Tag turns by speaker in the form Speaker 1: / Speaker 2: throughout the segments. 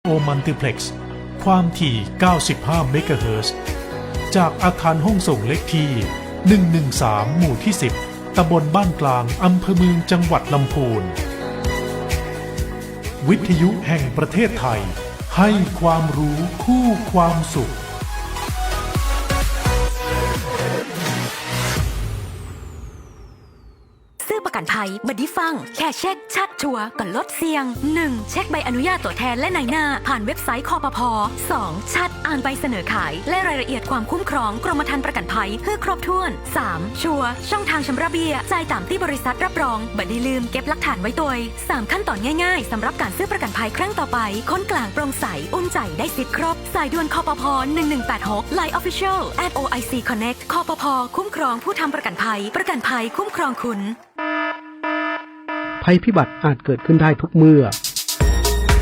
Speaker 1: โอมัลติเพล็กซ์ความถี่95เมกะเฮิรตซ์จากอาคารห้องส่งเลขที่113หมู่ที่10ตำบลบ้านกลางอำเภอเมืองจังหวัดลำพูนวิทยุแห่งประเทศไทยให้ความรู้คู่ความสุข
Speaker 2: ซื้อประกันภัยบัดดี้ฟังแค่เช็คชัดชัวร์ก่อนลดเสี่ยง 1. เช็คใบอนุญาตตัวแทนและนายหน้าผ่านเว็บไซต์คปภ. 2. ชัดอ่านใบเสนอขายและรายละเอียดความคุ้มครองกรมธรรม์ประกันภัยเพื่อครบถ้วน 3. ชัวร์ช่องทางชำระเบี้ยจ่ายตามที่บริษัทรับรองบัดดี้ลืมเก็บหลักฐานไว้ตัว 3. ขั้นตอนง่ายๆสำหรับการซื้อประกันภัยครั้งต่อไปค้นกลางโปร่งใสอุ่นใจได้สิทธิ์ครบสายด่วนคปภ. 1186 Line Official @OIC Connect คปภ.คุ้มครองผู้ทำประกันภัยคุ้มครองคุณ
Speaker 3: ภัยพิบัติอาจเกิดขึ้นได้ทุกเมื่อ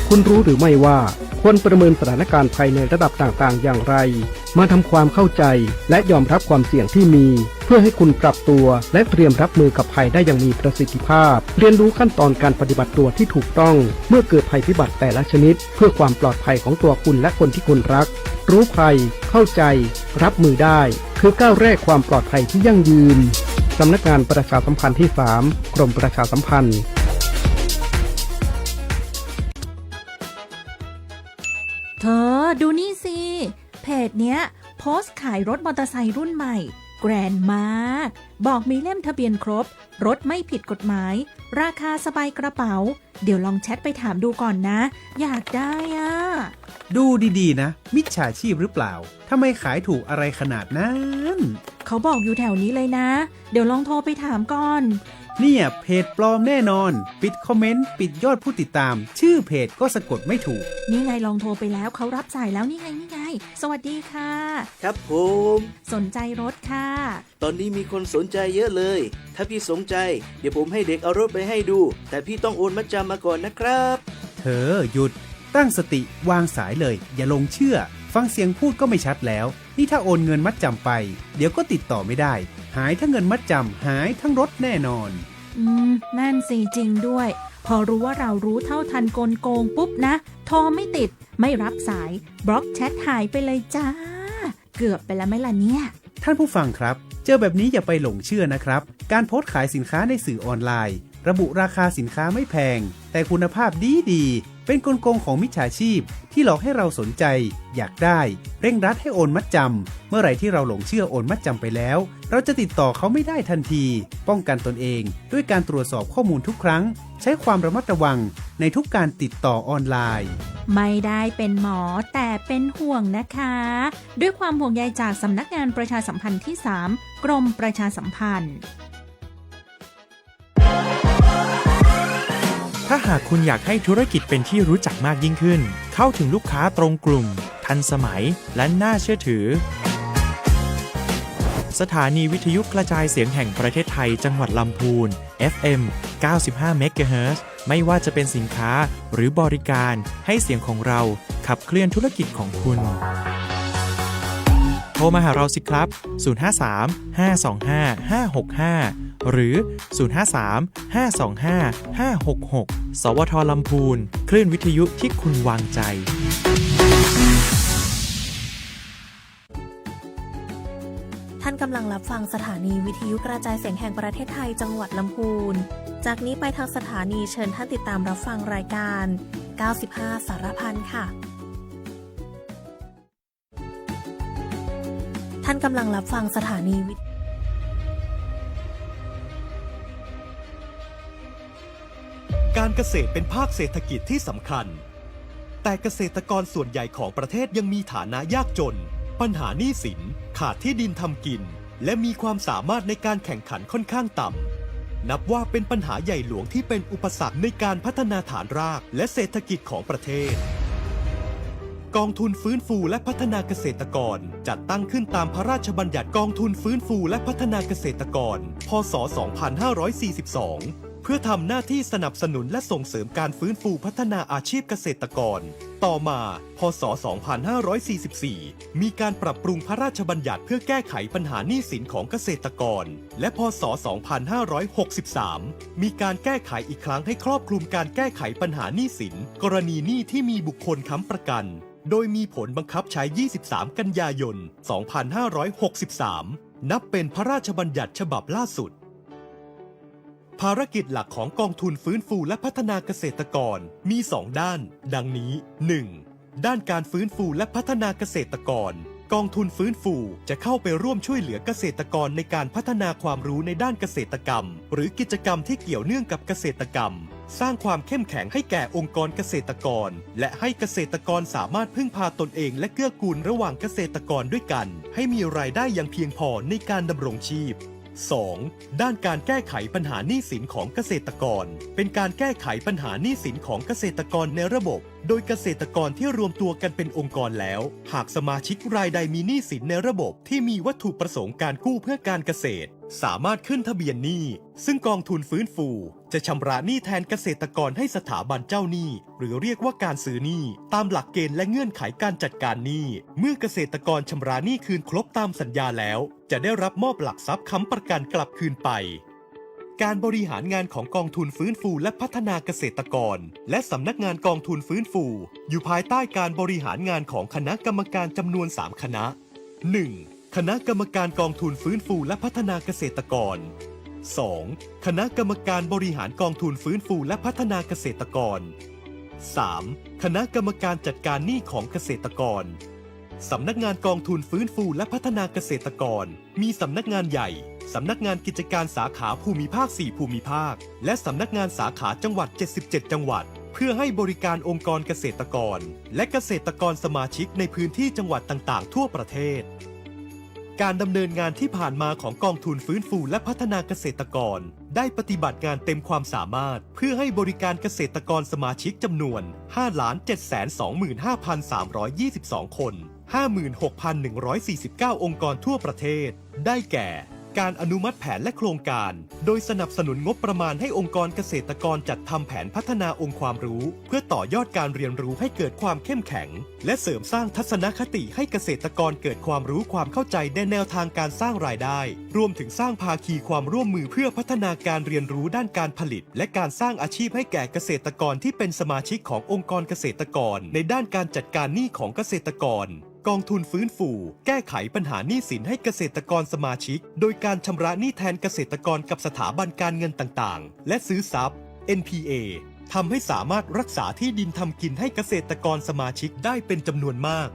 Speaker 3: คุณรู้หรือไม่ว่าควรประเมินสถานการณ์ภัยในระดับต่างๆอย่างไรมาทำความเข้าใจและยอมรับความเสี่ยงที่มีเพื่อให้คุณปรับตัวและเตรียมรับมือกับภัยได้อย่างมีประสิทธิภาพเรียนรู้ขั้นตอนการปฏิบัติตัวที่ถูกต้องเมื่อเกิดภัยพิบัติแต่ละชนิดเพื่อความปลอดภัยของตัวคุณและคนที่คุณรักรู้ภัยเข้าใจรับมือได้คือก้าวแรกความปลอดภัยที่ยั่งยืนสำนักงานประชาสัมพันธ์ที่3กรมประชาสัมพันธ์
Speaker 4: เธอดูนี่สิเพจเนี้ยโพสต์ขายรถมอเตอร์ไซค์รุ่นใหม่แกรนด์มากบอกมีเล่มทะเบียนครบรถไม่ผิดกฎหมายราคาสบายกระเป๋าเดี๋ยวลองแชทไปถามดูก่อนนะอยากได้อ่ะ
Speaker 5: ดูดีๆนะมิจฉาชีพหรือเปล่าทำไมขายถูกอะไรขนาดนั้น
Speaker 4: เขาบอกอยู่แถวนี้เลยนะเดี๋ยวลองโทรไปถามก่อน
Speaker 5: เนี่ยเพจปลอมแน่นอนปิดคอมเมนต์ปิดยอดผู้ติดตามชื่อเพจก็สะกดไม่ถูก
Speaker 4: นี่ไงลองโทรไปแล้วเขารับสายแล้วนี่ไงสวัสดีค่ะ
Speaker 6: ครับผม
Speaker 4: สนใจรถค่ะ
Speaker 6: ตอนนี้มีคนสนใจเยอะเลยถ้าพี่สนใจเดี๋ยวผมให้เด็กเอารถไปให้ดูแต่พี่ต้องโอนมัดจำมาก่อนนะครับ
Speaker 5: เธอหยุดตั้งสติวางสายเลยอย่าลงเชื่อฟังเสียงพูดก็ไม่ชัดแล้วนี่ถ้าโอนเงินมัดจำไปเดี๋ยวก็ติดต่อไม่ได้หายทั้งเงินมัดจำหายทั้งรถแน่นอน
Speaker 4: นั่นสิจริงด้วยพอรู้ว่าเรารู้เท่าทันกลโกงปุ๊บนะโทรไม่ติดไม่รับสายบล็อกแชทหายไปเลยจ้าเกือบไปแล้วไหมล่ะเนี่ย
Speaker 5: ท่านผู้ฟังครับเจอแบบนี้อย่าไปหลงเชื่อนะครับการโพสต์ขายสินค้าในสื่อออนไลน์ระบุราคาสินค้าไม่แพงแต่คุณภาพดีเป็นกลโกงของมิจฉาชีพที่หลอกให้เราสนใจอยากได้เร่งรัดให้โอนมัดจำเมื่อไหร่ที่เราหลงเชื่อโอนมัดจำไปแล้วเราจะติดต่อเขาไม่ได้ทันทีป้องกันตนเองด้วยการตรวจสอบข้อมูลทุกครั้งใช้ความระมัดระวังในทุกการติดต่อออนไลน์
Speaker 4: ไม่ได้เป็นหมอแต่เป็นห่วงนะคะด้วยความห่วงใยจากสำนักงานประชาสัมพันธ์ที่3กรมประชาสัมพันธ์
Speaker 7: ถ้าหากคุณอยากให้ธุรกิจเป็นที่รู้จักมากยิ่งขึ้นเข้าถึงลูกค้าตรงกลุ่มทันสมัยและน่าเชื่อถือสถานีวิทยุกระจายเสียงแห่งประเทศไทยจังหวัดลำพูน FM 95 เมกะเฮิรตซ์ไม่ว่าจะเป็นสินค้าหรือบริการให้เสียงของเราขับเคลื่อนธุรกิจของคุณโทรมาหาเราสิครับ053-525-565หรือ053-525-566สวท.ลำพูนคลื่นวิทยุที่คุณวางใจ
Speaker 8: ท่านกำลังรับฟังสถานีวิทยุกระจายเสียงแห่งประเทศไทยจังหวัดลำพูนจากนี้ไปทางสถานีเชิญท่านติดตามรับฟังรายการ95สารพันค่ะท่านกำลังรับฟังสถานี
Speaker 9: การเกษตรเป็นภาคเศรษฐกิจที่สำคัญแต่เกษตรกรส่วนใหญ่ของประเทศยังมีฐานะยากจนปัญหาหนี้สินขาดที่ดินทำกินและมีความสามารถในการแข่งขันค่อนข้างต่ำนับว่าเป็นปัญหาใหญ่หลวงที่เป็นอุปสรรคในการพัฒนาฐานรากและเศรษฐกิจของประเทศกองทุนฟื้นฟูและพัฒนาเกษตรกรจัดตั้งขึ้นตามพระราชบัญญัติกองทุนฟื้นฟูและพัฒนาเกษตรกรพ.ศ. 2542 เพื่อทำหน้าที่สนับสนุนและส่งเสริมการฟื้นฟูพัฒนาอาชีพเกษตรกรต่อมาพ.ศ. 2544 มีการปรับปรุงพระราชบัญญัติเพื่อแก้ไขปัญหาหนี้สินของเกษตรกรและพ.ศ. 2563 มีการแก้ไขอีกครั้งให้ครอบคลุมการแก้ไขปัญหาหนี้สินกรณีหนี้ที่มีบุคคลค้ำประกันโดยมีผลบังคับใช้ 23 กันยายน 2563 นับเป็นพระราชบัญญัติฉบับล่าสุดภารกิจหลักของกองทุนฟื้นฟูและพัฒนาเกษตรกรมี 2 ด้านดังนี้ 1. ด้านการฟื้นฟูและพัฒนาเกษตรกรกองทุนฟื้นฟูจะเข้าไปร่วมช่วยเหลือเกษตรกรในการพัฒนาความรู้ในด้านเกษตรกรรมหรือกิจกรรมที่เกี่ยวเนื่องกับเกษตรกรรมสร้างความเข้มแข็งให้แก่องค์กรเกษตรกรและให้เกษตรกรสามารถพึ่งพาตนเองและเกื้อกูลระหว่างเกษตรกรด้วยกันให้มีรายได้อย่างเพียงพอในการดำรงชีพ 2. ด้านการแก้ไขปัญหาหนี้สินของเกษตรกรเป็นการแก้ไขปัญหาหนี้สินของเกษตรกรในระบบโดยเกษตรกรที่รวมตัวกันเป็นองค์กรแล้วหากสมาชิกรายใดมีหนี้สินในระบบที่มีวัตถุประสงค์การกู้เพื่อการเกษตรสามารถขึ้นทะเบียนหนี้ซึ่งกองทุนฟื้นฟูจะชำระหนี้แทนเกษตรกรให้สถาบันเจ้าหนี้หรือเรียกว่าการซื้อหนี้ตามหลักเกณฑ์และเงื่อนไขการจัดการหนี้เมื่อเกษตรกรชำระหนี้คืนครบตามสัญญาแล้วจะได้รับมอบหลักทรัพย์ค้ำประกันกลับคืนไปการบริหารงานของกองทุนฟื้นฟูและพัฒนาเกษตรกรและสำนักงานกองทุนฟื้นฟูอยู่ภายใต้การบริหารงานของคณะกรรมการจำนวน 3 คณะ 1. คณะกรรมการกองทุนฟื้นฟูและพัฒนาเกษตรกร 2. คณะกรรมการบริหารกองทุนฟื้นฟูและพัฒนาเกษตรกร 3. คณะกรรมการจัดการหนี้ของเกษตรกรสำนักงานกองทุนฟื้นฟูและพัฒนาเกษตรกรมีสำนักงานใหญ่สำนักงานกิจการสาขาภูมิภาค 4 ภูมิภาคและสำนักงานสาขาจังหวัด 77 จังหวัดเพื่อให้บริการองค์กรเกษตรกรและเกษตรกรสมาชิกในพื้นที่จังหวัดต่างๆทั่วประเทศการดำเนินงานที่ผ่านมาของกองทุนฟื้นฟูและพัฒนาเกษตรกรได้ปฏิบัติงานเต็มความสามารถเพื่อให้บริการเกษตรกรสมาชิกจำนวน 5,725,322 คน 56,149 องค์กรทั่วประเทศได้แก่การอนุมัติแผนและโครงการโดยสนับสนุนงบประมาณให้องค์กรเกษตรกรจัดทำแผนพัฒนาองค์ความรู้เพื่อต่อยอดการเรียนรู้ให้เกิดความเข้มแข็งและเสริมสร้างทัศนคติให้เกษตรกรเกิดความรู้ความเข้าใจในแนวทางการสร้างรายได้รวมถึงสร้างภาคีความร่วมมือเพื่อพัฒนาการเรียนรู้ด้านการผลิตและการสร้างอาชีพให้แก่เกษตรกรที่เป็นสมาชิกขององค์กรเกษตรกรในด้านการจัดการหนี้ของเกษตรกรกองทุนฟื้นฟูแก้ไขปัญหาหนี้สินให้เกษตรกรสมาชิกโดยการชำระหนี้แทนเกษตรกรกับสถาบันการเงินต่างๆและซื้อทรัพย์ NPA ทำให้สามารถรักษาที่ดินทำกินให้เกษตรกรสมาชิกได้เป็นจำนวนมาก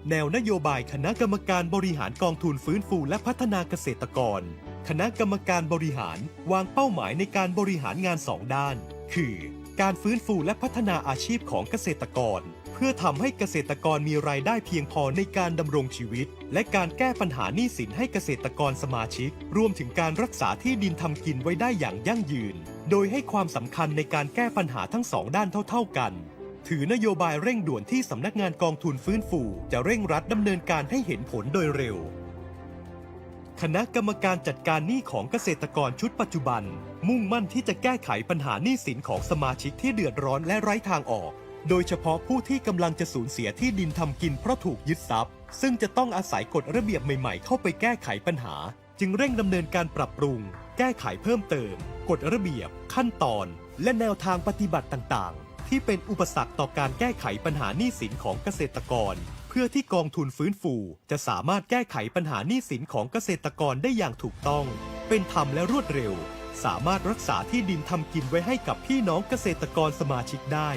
Speaker 9: แนวนโยบายคณะกรรมการบริหารกองทุนฟื้นฟูและพัฒนาเกษตรกรคณะกรรมการบริหารวางเป้าหมายในการบริหารงาน 2 ด้านคือการฟื้นฟูและพัฒนาอาชีพของเกษตรกรเพื่อทำให้เกษตรกรมีรายได้เพียงพอในการดำรงชีวิตและการแก้ปัญหาหนี้สินให้เกษตรกรสมาชิกรวมถึงการรักษาที่ดินทำกินไว้ได้อย่างยั่งยืนโดยให้ความสำคัญในการแก้ปัญหาทั้ง2ด้านเท่าๆกันถือนโยบายเร่งด่วนที่สำนักงานกองทุนฟื้นฟูจะเร่งรัดดำเนินการให้เห็นผลโดยเร็วคณะกรรมการจัดการหนี้ของเกษตรกรชุดปัจจุบันมุ่งมั่นที่จะแก้ไขปัญหาหนี้สินของสมาชิกที่เดือดร้อนและไร้ทางออกโดยเฉพาะผู้ที่กำลังจะสูญเสียที่ดินทำกินเพราะถูกยึดทรัพย์ซึ่งจะต้องอาศัยกฎระเบียบใหม่ๆเข้าไปแก้ไขปัญหาจึงเร่งดำเนินการปรับปรุงแก้ไขเพิ่มเติมกฎระเบียบขั้นตอนและแนวทางปฏิบัติต่างๆที่เป็นอุปสรรคต่อการแก้ไขปัญหาหนี้สินของเกษตรกรเพื่อที่กองทุนฟื้นฟูจะสามารถแก้ไขปัญหาหนี้สินของเกษตรกรได้อย่างถูกต้องเป็นธรรมและรวดเร็วสามารถรักษาที่ดินทำกินไว้ให้กับพี่น้องเกษตรกรสมาชิกได้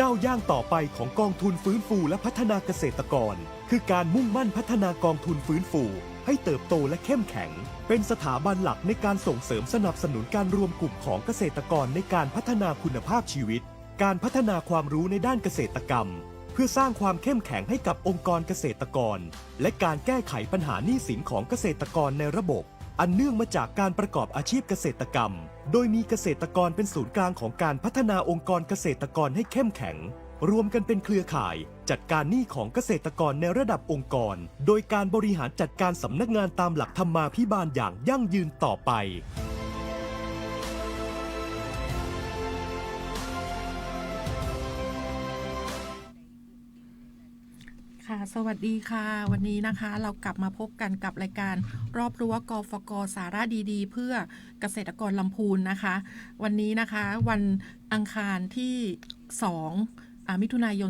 Speaker 9: ก้าวย่างต่อไปของกองทุนฟื้นฟูและพัฒนาเกษตรกรคือการมุ่งมั่นพัฒนากองทุนฟื้นฟูให้เติบโตและเข้มแข็งเป็นสถาบันหลักในการส่งเสริมสนับสนุนการรวมกลุ่มของเกษตรกรในการพัฒนาคุณภาพชีวิตการพัฒนาความรู้ในด้านเกษตรกรรมเพื่อสร้างความเข้มแข็งให้กับองค์กรเกษตรกรและการแก้ไขปัญหาหนี้สินของเกษตรกรในระบบอันเนื่องมาจากการประกอบอาชีพเกษตรกรรมโดยมีเกษตรกรเป็นศูนย์กลางของการพัฒนาองค์กรเกษตรกรให้เข้มแข็งรวมกันเป็นเครือข่ายจัดการหนี้ของเกษตรกรในระดับองค์กรโดยการบริหารจัดการสำนักงานตามหลักธรรมาภิบาลอย่างยั่งยืนต่อไป
Speaker 10: สวัสดีค่ะวันนี้นะคะเรากลับมาพบกันกับรายการรอบรั้วกฟก.สาระดีๆเพื่อเกษตรกรลำพูนนะคะวันนี้นะคะวันอังคารที่2มิถุนายน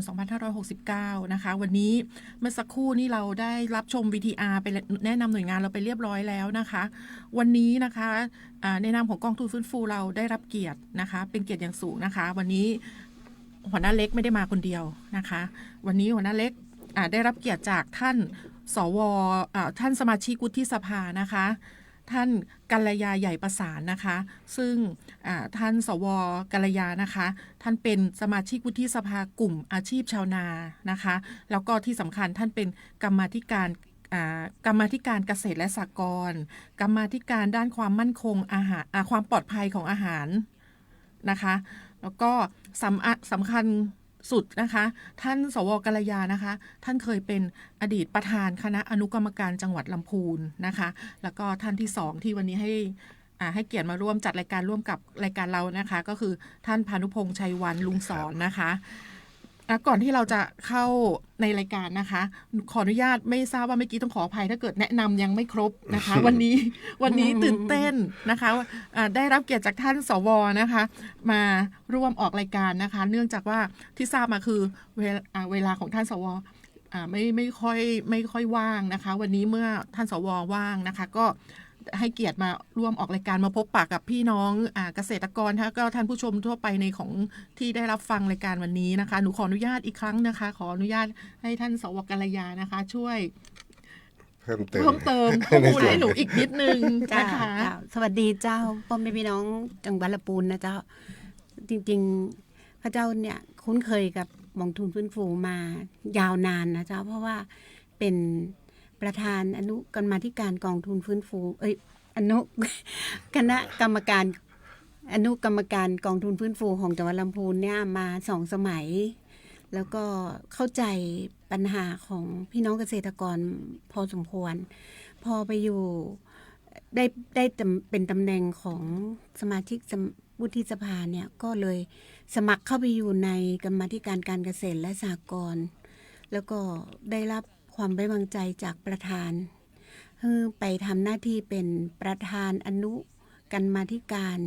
Speaker 10: 2569 นะคะวันนี้เมื่อสักครู่นี้เราได้รับชม VTR ไปแนะนำหน่วยงานเราไปเรียบร้อยแล้วนะคะวันนี้นะคะในนามของกองทุนฟื้นฟูเราได้รับเกียรตินะคะเป็นเกียรติอย่างสูงนะคะวันนี้หัวหน้าเล็กไม่ได้มาคนเดียวนะคะวันนี้หัวหน้าเล็กได้รับเกียรติจากท่านสวท่านสมาชิกวุฒิสภานะคะท่านกัลยาใหญ่ประสานนะคะซึ่งท่านสวกัลยานะคะท่านเป็นสมาชิกวุฒิสภากลุ่มอาชีพชาวนานะคะแล้วก็ที่สำคัญท่านเป็นกรรมาธิการเกษตรและสหกรณ์กรรมาธิการด้านความมั่นคงอาหารความปลอดภัยของอาหารนะคะแล้วก็สำคัญสุดนะคะท่านสวกัลยานะคะท่านเคยเป็นอดีตประธานคณะอนุกรรมการจังหวัดลำพูนนะคะแล้วก็ท่านที่2ที่วันนี้ให้เกียรติมาร่วมจัดรายการร่วมกับรายการเรานะคะก็คือท่านพานุพงษ์ชัยวันลุงสอนนะคะก่อนที่เราจะเข้าในรายการนะคะขออนุญาตไม่ทราบว่าเมื่อกี้ต้องขออภัยถ้าเกิดแนะนำยังไม่ครบนะคะ วันนี้ตื่นเต้นนะคะได้รับเกียรติจากท่านสวนะคะมาร่วมออกรายการนะคะเนื่องจากว่าที่ทราบมาคือเวลาของท่านสวไม่ค่อยว่างนะคะวันนี้เมื่อท่านสวว่างนะคะก็ให้เกียรติมาร่วมออกรายการมาพบปะกับพี่น้องเกษตรกรแล้วก็ท่านผู้ชมทั่วไปในของที่ได้รับฟังรายการวันนี้นะคะหนูขออนุญาตอีกครั้งนะคะขออนุญาตให้ท่านสวกัลยานะคะช่วยเพิ่มเติมข้อมูลให้หนูอีกนิดนึงนะคะ
Speaker 11: สวัสดีเจ้าพ่อแม่พี่น้องจังหวัดลำพูนนะเจ้าจริงๆข้าเจ้าเนี่ยคุ้นเคยกับกองทุนฟื้นฟูมายาวนานนะเจ้าเพราะว่าเป็นประธานอนุกรรมาธิการกองทุนฟื้นฟูคณะกรรมการอนุกรรมการกองทุนฟื้นฟูของจังหวัดลำพูนเนี่ยมา2 สมัยแล้วก็เข้าใจปัญหาของพี่น้องเกษตรกรพอสมควรพอไปอยู่ได้เป็นตำแหน่งของสมาชิกวุฒิสภาเนี่ยก็เลยสมัครเข้าไปอยู่ในกรรมาธิการการเกษตรและสหกรณ์แล้วก็ได้รับความไว้วางใจจากประธานไปทำหน้าที่เป็นประธานอนุกรรมาธิการ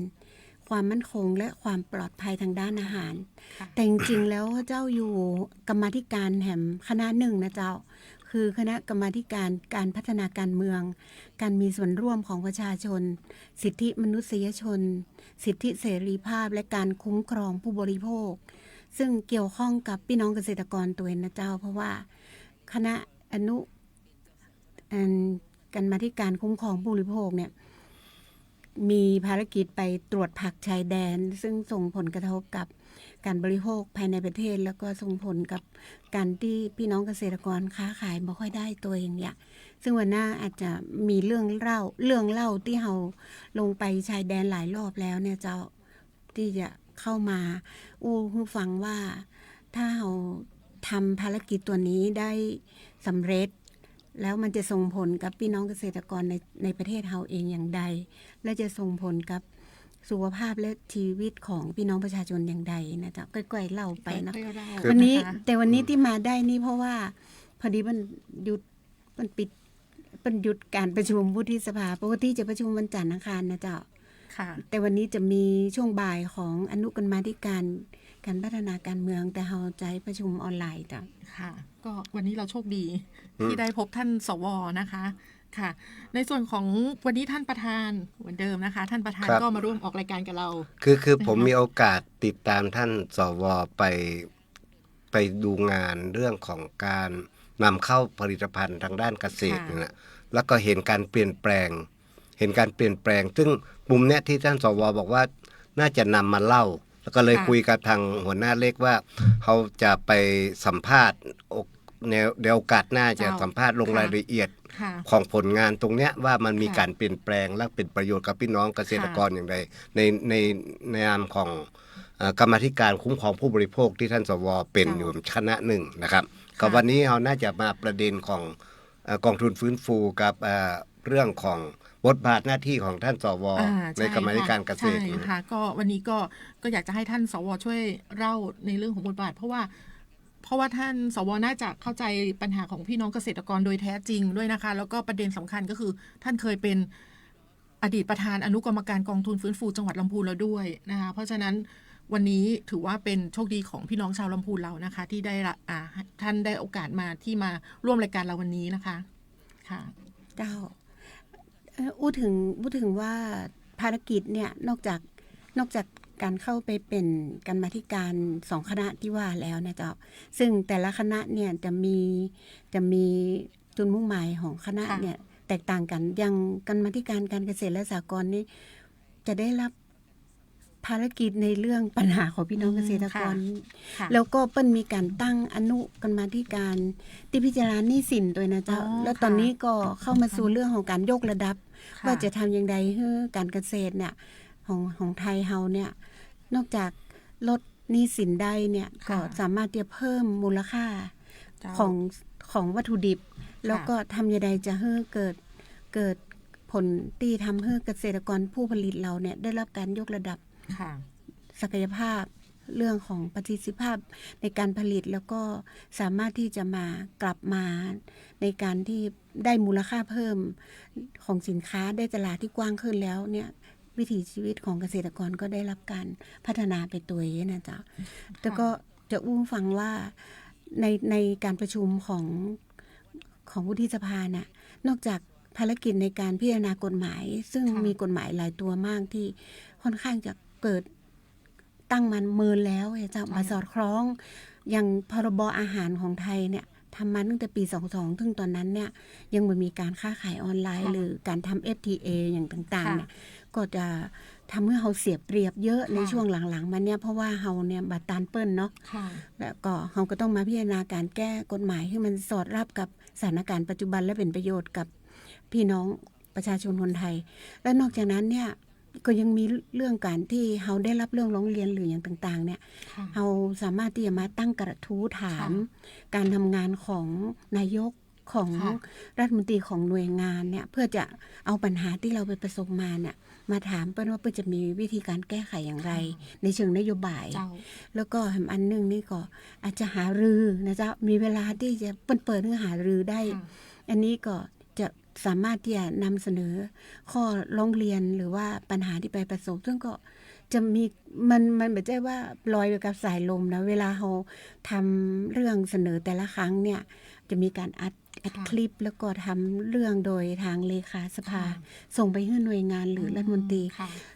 Speaker 11: ความมั่นคงและความปลอดภัยทางด้านอาหารแต่จริงๆแล้วเจ้าอยู่กรรมาธิการแห่งคณะหนึ่งนะเจ้าคือคณะกรรมาธิการการพัฒนาการเมืองการมีส่วนร่วมของประชาชนสิทธิมนุษยชนสิทธิเสรีภาพและการคุ้มครองผู้บริโภคซึ่งเกี่ยวข้องกับพี่น้องเกษตรกรตัวเองนะเจ้าเพราะว่าคณะอนุกรรมาธิการคุ้มครองผู้บริโภคเนี่ยมีภารกิจไปตรวจผักชายแดนซึ่งส่งผลกระทบกับการบริโภคภายในประเทศแล้วก็ส่งผลกับการที่พี่น้องเกษตรกรค้าขายไม่ค่อยได้ตัวเองเนี่ยซึ่งวันหน้าอาจจะมีเรื่องเล่าที่เราลงไปชายแดนหลายรอบแล้วเนี่ยเจ้าที่จะเข้ามาผู้ฟังว่าถ้าเราทำภารกิจตัวนี้ได้สำเร็จแล้วมันจะส่งผลกับพี่น้องเกษตรกรในประเทศเราเองอย่างใดและจะส่งผลกับสุขภาพและชีวิตของพี่น้องประชาชนอย่างใดนะจ๊ะก้อยๆเล่าไปนะวันนี้ที่มาได้นี่เพราะว่าพอดีมันหยุดการประชุมวุฒิสภาปกติจะประชุมวันจันทร์อังคารนะจ๊ะแต่วันนี้จะมีช่วงบ่ายของอนุกรรมาธิการการพัฒนาการเมืองแต่เราใจประชุมออนไลน์จ้ะ
Speaker 10: ค่ะก็วันนี้เราโชคดีที่ได้พบท่านสวนะคะค่ะในส่วนของวันนี้ท่านประธานเหมือนเดิมนะคะท่านประธานก็มาร่วมออกรายการกับเรา
Speaker 12: คือผมมีโอกาสติดตามท่านสวไปดูงานเรื่องของการนำเข้าผลิตภัณฑ์ทางด้านเกษตรนะแล้วก็เห็นการเปลี่ยนแปลงซึ่งมุมเนี้ยที่ท่านสวบอกว่าน่าจะนำมาเล่าแล้วก็เลยคุยกับทางหัวหน้าเล็กว่าเขาจะไปสัมภาษณ์ในโอกาสหน้าจะสัมภาษณ์ลงรายละเอียดของผลงานตรงเนี้ยว่ามันมีการเปลี่ยนแปลงและเป็นประโยชน์กับพี่น้องเกษตรกรอย่างไรในนามของกรรมาธิการคุ้มครองผู้บริโภคที่ท่านสวเป็นอยู่คณะหนึ่งนะครับก็วันนี้เราน่าจะมาประเด็นของกองทุนฟื้นฟูกับเรื่องของบทบาทหน้าที่ของท่านสวในกรรมาธิการเกษตรค่ะ
Speaker 10: ก็วันนี้ก็อยากจะให้ท่านสวช่วยเล่าในเรื่องของบทบาทเพราะว่าพ เพราะว่าท่านสวน่าจะเข้าใจปัญหาของพี่น้องเกษตรกรโดยแท้จริงด้วยนะคะแล้วก็ประเด็นสำคัญก็คือท่านเคยเป็นอดีตประธานอนุกรรมการกองทุนฟื้นฟูจังหวัดลำพูนแล้วด้วยนะคะเพราะฉะนั้นวันนี้ถือว่าเป็นโชคดีของพี่น้องชาวลำพูนเรานะคะที่ได้ท่านได้โอกาสมาที่มาร่วมรายการเราวันนี้นะคะค่ะ
Speaker 11: เจ้าพูดถึงว่าภารกิจเนี่ยนอกจากการเข้าไปเป็นกรรมาธิการ2คณะที่ว่าแล้วนะเจ้าซึ่งแต่ละคณะเนี่ยจะมีจุดมุ่งหมายของคณะเนี่ยแตกต่างกันอย่างกรรมาธิการการเกษตรและสหกรณ์นี้จะได้รับภารกิจในเรื่องปัญหาของพี่น้องเกษตรกรแล้วก็เปิ้ลมีการตั้งอนุกรรมาธิการที่พิจารณาหนี้สินด้วยนะเจ้าแล้วตอนนี้ก็เข้ามาสู่เรื่องของการยกระดับว่าจะทำอย่างไรให้การเกษตรเนี่ยของไทยเฮาเนี่ยนอกจากลดหนี้สินได้เนี่ยก็สามารถจะเพิ่มมูลค่าของวัตถุดิบแล้วก็ทำอย่างไรจะให้เกิดผลที่ทำให้เกษตรกรผู้ผลิตเราเนี่ยได้รับการยกระดับศักยภาพเรื่องของประสิทธิภาพในการผลิตแล้วก็สามารถที่จะกลับมาในการที่ได้มูลค่าเพิ่มของสินค้าได้ตลาดที่กว้างขึ้นแล้วเนี่ยวิถีชีวิตของเกษตรกรก็ได้รับการพัฒนาไปตัวเองนะจ๊ะแต่ก็จะฟังว่าในการประชุมของวุฒิสภาน่ะนอกจากภารกิจในการพิจารณากฎหมายซึ่งมีกฎหมายหลายตัวมากที่ค่อนข้างจะเกิดตั้งมันเมินแล้วจะมาสอดคล้องอย่างพรบอาหารของไทยเนี่ยทำมาตั้งแต่ปี22ซึ่งตอนนั้นเนี่ยยังไม่มีการค้าขายออนไลน์หรือการทำ FTA อย่างต่างๆเนี่ยก็จะทำให้เราเสียเปรียบเยอะในช่วงหลังๆมาเนี่ยเพราะว่าเราเนี่ยบัตรตานเปิ้ลเนาะแล้วก็เราก็ต้องมาพิจารณาการแก้กฎหมายให้มันสอดรับกับสถานการณ์ปัจจุบันและเป็นประโยชน์กับพี่น้องประชาชนคนไทยและนอกจากนั้นเนี่ยก็ยังมีเรื่องการที่เราได้รับเรื่องร้องเรียนหรืออย่างต่างๆเนี่ยเราสามารถที่จะมาตั้งกระทู้ถามการทำงานของนายกของรัฐมนตรีของหน่วยงานเนี่ยเพื่อจะเอาปัญหาที่เราไปประสบมาเนี่ยมาถามเปิ้ลว่าเปิ้ลจะมีวิธีการแก้ไขอย่างไรในเชิงนโยบายแล้วก็อันนึงนี่ก็อาจจะหารือนะจ๊ะมีเวลาที่จะเปิดเนื้อหารือได้อันนี้ก็จะสามารถที่จะนำเสนอข้อร้องเรียนหรือว่าปัญหาที่ไปประสบซึ่งก็จะมีมันไม่ใช่ว่าลอยไปกับสายลมนะเวลาเราทำเรื่องเสนอแต่ละครั้งเนี่ยจะมีการอัดคลิปแล้วก็ทำเรื่องโดยทางเลขาสภาส่งไปให้หน่วยงานหรือรัฐมนตรี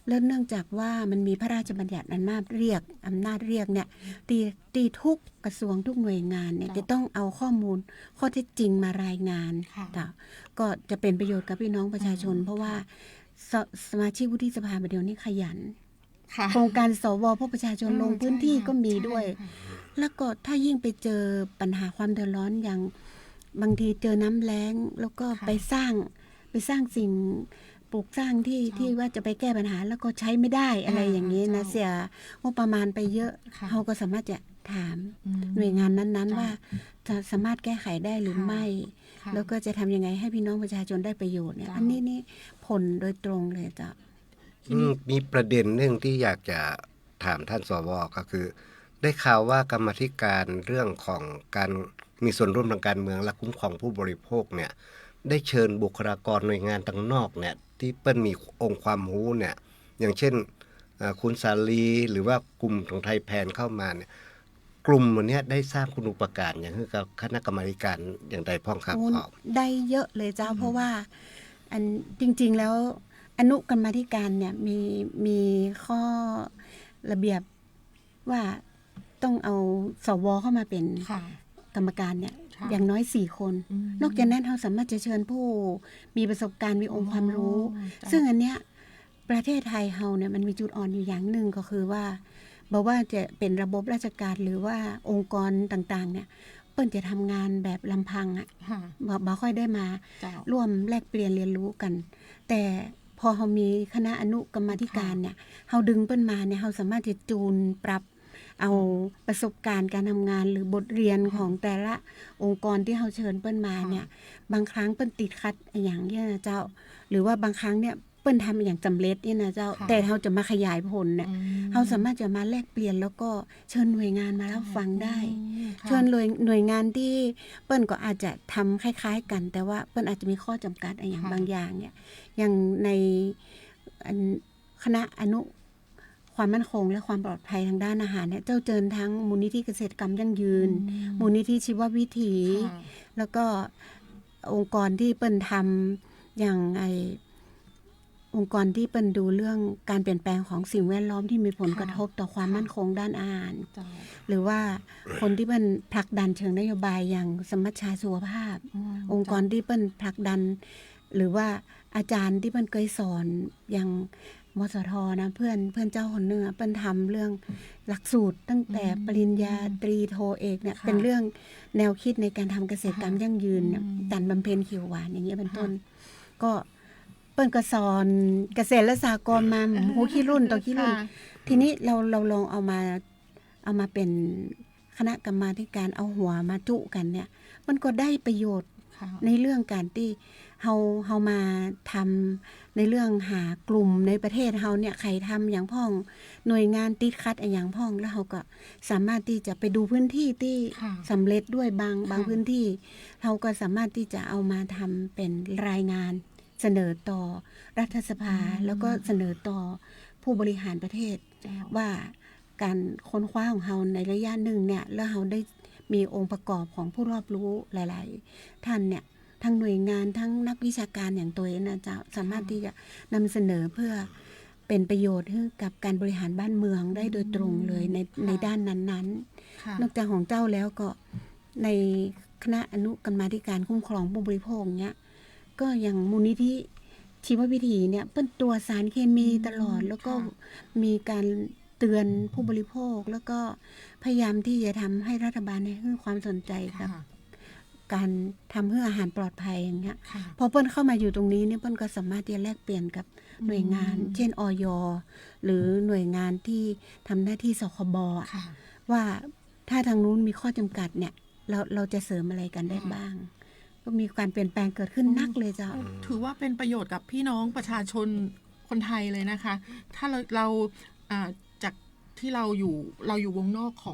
Speaker 11: แล้วเนื่องจากว่ามันมีพระราชบัญญัติอำนาจเรียกเนี่ยตีทุกกระทรวงทุกหน่วยงานเนี่ยจะต้องเอาข้อมูลข้อเท็จจริงมารายงานก็จะเป็นประโยชน์กับพี่น้องประชาชนเพราะว่าสมาชิกวุฒิสภาเดี๋ยวนี้ขยันโครงการสวพบประชาชนลงพื้นที่ก็มีด้วยแล้วก็ถ้ายิ่งไปเจอปัญหาความเดือดร้อนอย่างบางทีเจอน้ำแล้งแล้วก็ไปสร้างสิ่งปลูกสร้างที่ว่าจะไปแก้ปัญหาแล้วก็ใช้ไม่ได้อะไรอย่างนี้นะเสียงบประมาณไปเยอะเขาก็สามารถจะถามหน่วยงานนั้นๆว่าจะสามารถแก้ไขได้หรือไม่แล้วก็จะทำยังไงให้พี่น้องประชาชนได้ประโยชน์เนี่ยอันนี้นี่ผลโดยตรงเลยจ้ะ
Speaker 12: มีประเด็นหนึ่งที่อยากจะถามท่านสวก็คือได้ข่าวว่ากรรมาธิการเรื่องของการมีส่วนร่วมทางการเมืองและคุ้มครองผู้บริโภคเนี่ยได้เชิญบุคลากรหน่วยงานต่างนอกเนี่ยที่เปิ้ลมีองค์ความรู้เนี่ยอย่างเช่นคุณสาลีหรือว่ากลุ่มของไทยแพนเข้ามาเนี่ยกลุ่มวันนี้ได้สร้างคุณูปการอย่างคือกับคณะกรรมาการอย่างใดพ้องครับ
Speaker 11: ได้เยอะเลยจ้าเพราะว่าอันจริงๆแล้วอนุกรรมาธิการเนี่ยมีข้อระเบียบว่าต้องเอาสวเข้ามาเป็นกรรมการเนี่ยอย่างน้อย4คนนอกจากนั้นเราสามารถจะเชิญผู้มีประสบการณ์มีองค์ความรู้ซึ่งอันเนี้ยประเทศไทยเราเนี่ยมันมีจุดอ่อนอยู่อย่างหนึ่งก็คือว่าบอกว่าจะเป็นระบบราชการหรือว่าองค์กรต่างๆเนี่ยเปิ้ลจะทำงานแบบลำพังอ่ะบ่ค่อยได้มาร่วมแลกเปลี่ยนเรียนรู้กันแต่พอเรามีคณะอนุกรรมาธิการเนี่ยเราดึงเปิ้ลมาเนี่ยเราสามารถจะจูนปรับเอาประสบการณ์การทำงานหรือบทเรียนของแต่ละองค์กรที่เราเชิญเปิ้ลมาเนี่ยบางครั้งเปิ้ลติดขัดอย่างเงี้ยเจ้าหรือว่าบางครั้งเนี่ย เปิ้นทำอย่างสำเร็จเนี่ยนะเจ้าแต่เราจะมาขยายผลเนี่ยเราสามารถจะมาแลกเปลี่ยนแล้วก็เชิญหน่วยงานมารับฟังได้เชิญหน่วยงานที่เปิ้นก็อาจจะทำคล้ายๆกันแต่ว่าเปิ้นอาจจะมีข้อจำกัดอย่างบางอย่างเนี่ยอย่างในคณะอนุความมั่นคงและความปลอดภัยทางด้านอาหารเนี่ยเจ้าเจิญทั้งมูลนิธิเกษตรกรรมยั่งยืนมูลนิธิชีววิถีแล้วก็องค์กรที่เปิ้นทำอย่างองค์กรที่เปิ้นดูเรื่องการเปลี่ยนแปลงของสิ่งแวดล้อมที่มีผลกระทบต่อความมั่นคงด้านอาหารหรือว่าคนที่เปิ้นผลักดันเชิงนโยบายอย่างสมัชชาสุขภาพองค์กรที่เปิ้นผลักดันหรือว่าอาจารย์ที่เปิ้นเคยสอนอย่างมสทนะเพื่อนเจ้าคนนึงเปิ้นทำเรื่องหลักสูตรตั้งแต่ปริญญาตรีโทเอกเนี่ยเป็นเรื่องแนวคิดในการทำเกษตรกรรมยั่งยืนการบำเพ็ญเขียวหวานอย่างเงี้ยเป็นต้นก็เปิ้นก็สอนเกษตรและสหกรณ์มาหูขี้รุ่นต่อขี้รุ่นทีนี้เราลองเอามาเป็นคณะกรรมาธิการเอาหัวมาจุกันเนี่ยมันก็ได้ประโยชน์ในเรื่องการที่เฮามาทำในเรื่องหากลุ่มในประเทศเฮาเนี่ยใครทำอย่างพ่องหน่วยงานติดคัดอย่างพ่องแล้วเฮาก็สามารถที่จะไปดูพื้นที่ที่สำเร็จด้วยบางพื้นที่เฮาก็สามารถที่จะเอามาทำเป็นรายงานเสนอต่อรัฐสภาแล้วก็เสนอต่อผู้บริหารประเทศว่าการค้นคว้าของเฮาในระยะหนึ่งเนี่ยแล้วเฮาได้มีองค์ประกอบของผู้รอบรู้หลายๆท่านเนี่ยทั้งหน่วยงานทั้งนักวิชาการอย่างตัวเองนะจะสามารถที่จะนำเสนอเพื่อเป็นประโยชน์ให้กับการบริหารบ้านเมืองได้โดยตรงเลยในด้านนั้นๆนอกจากของเจ้าแล้วก็ในคณะอนุกรรมาธิการคุ้มครองผู้บริโภคเนี้ยก็อย่างมูลนิธิชีววิถีเนี่ยเป็นตัวสารเคมีตลอดแล้วก็มีการเตือนผู้บริโภคแล้วก็พยายามที่จะทำให้รัฐบาลให้ความสนใจกับการทำเพื่ออาหารปลอดภัยอย่างเงี้ยพอเปิ้ลเข้ามาอยู่ตรงนี้เนี่ยเปิ้ลก็สามารถที่จะแลกเปลี่ยนกับหน่วยงานเช่นอย.หรือหน่วยงานที่ทำหน้าที่สคบ.ว่าถ้าทางนู้นมีข้อจำกัดเนี่ยเราจะเสริมอะไรกันได้บ้างก็มีการเปลี่ยนแปลงเกิดขึ้นนักเลยจ้ะ
Speaker 10: ถือว่าเป็นประโยชน์กับพี่น้องประชาชนคนไทยเลยนะคะถ้าเราจากที่เราอยู่วงนอกข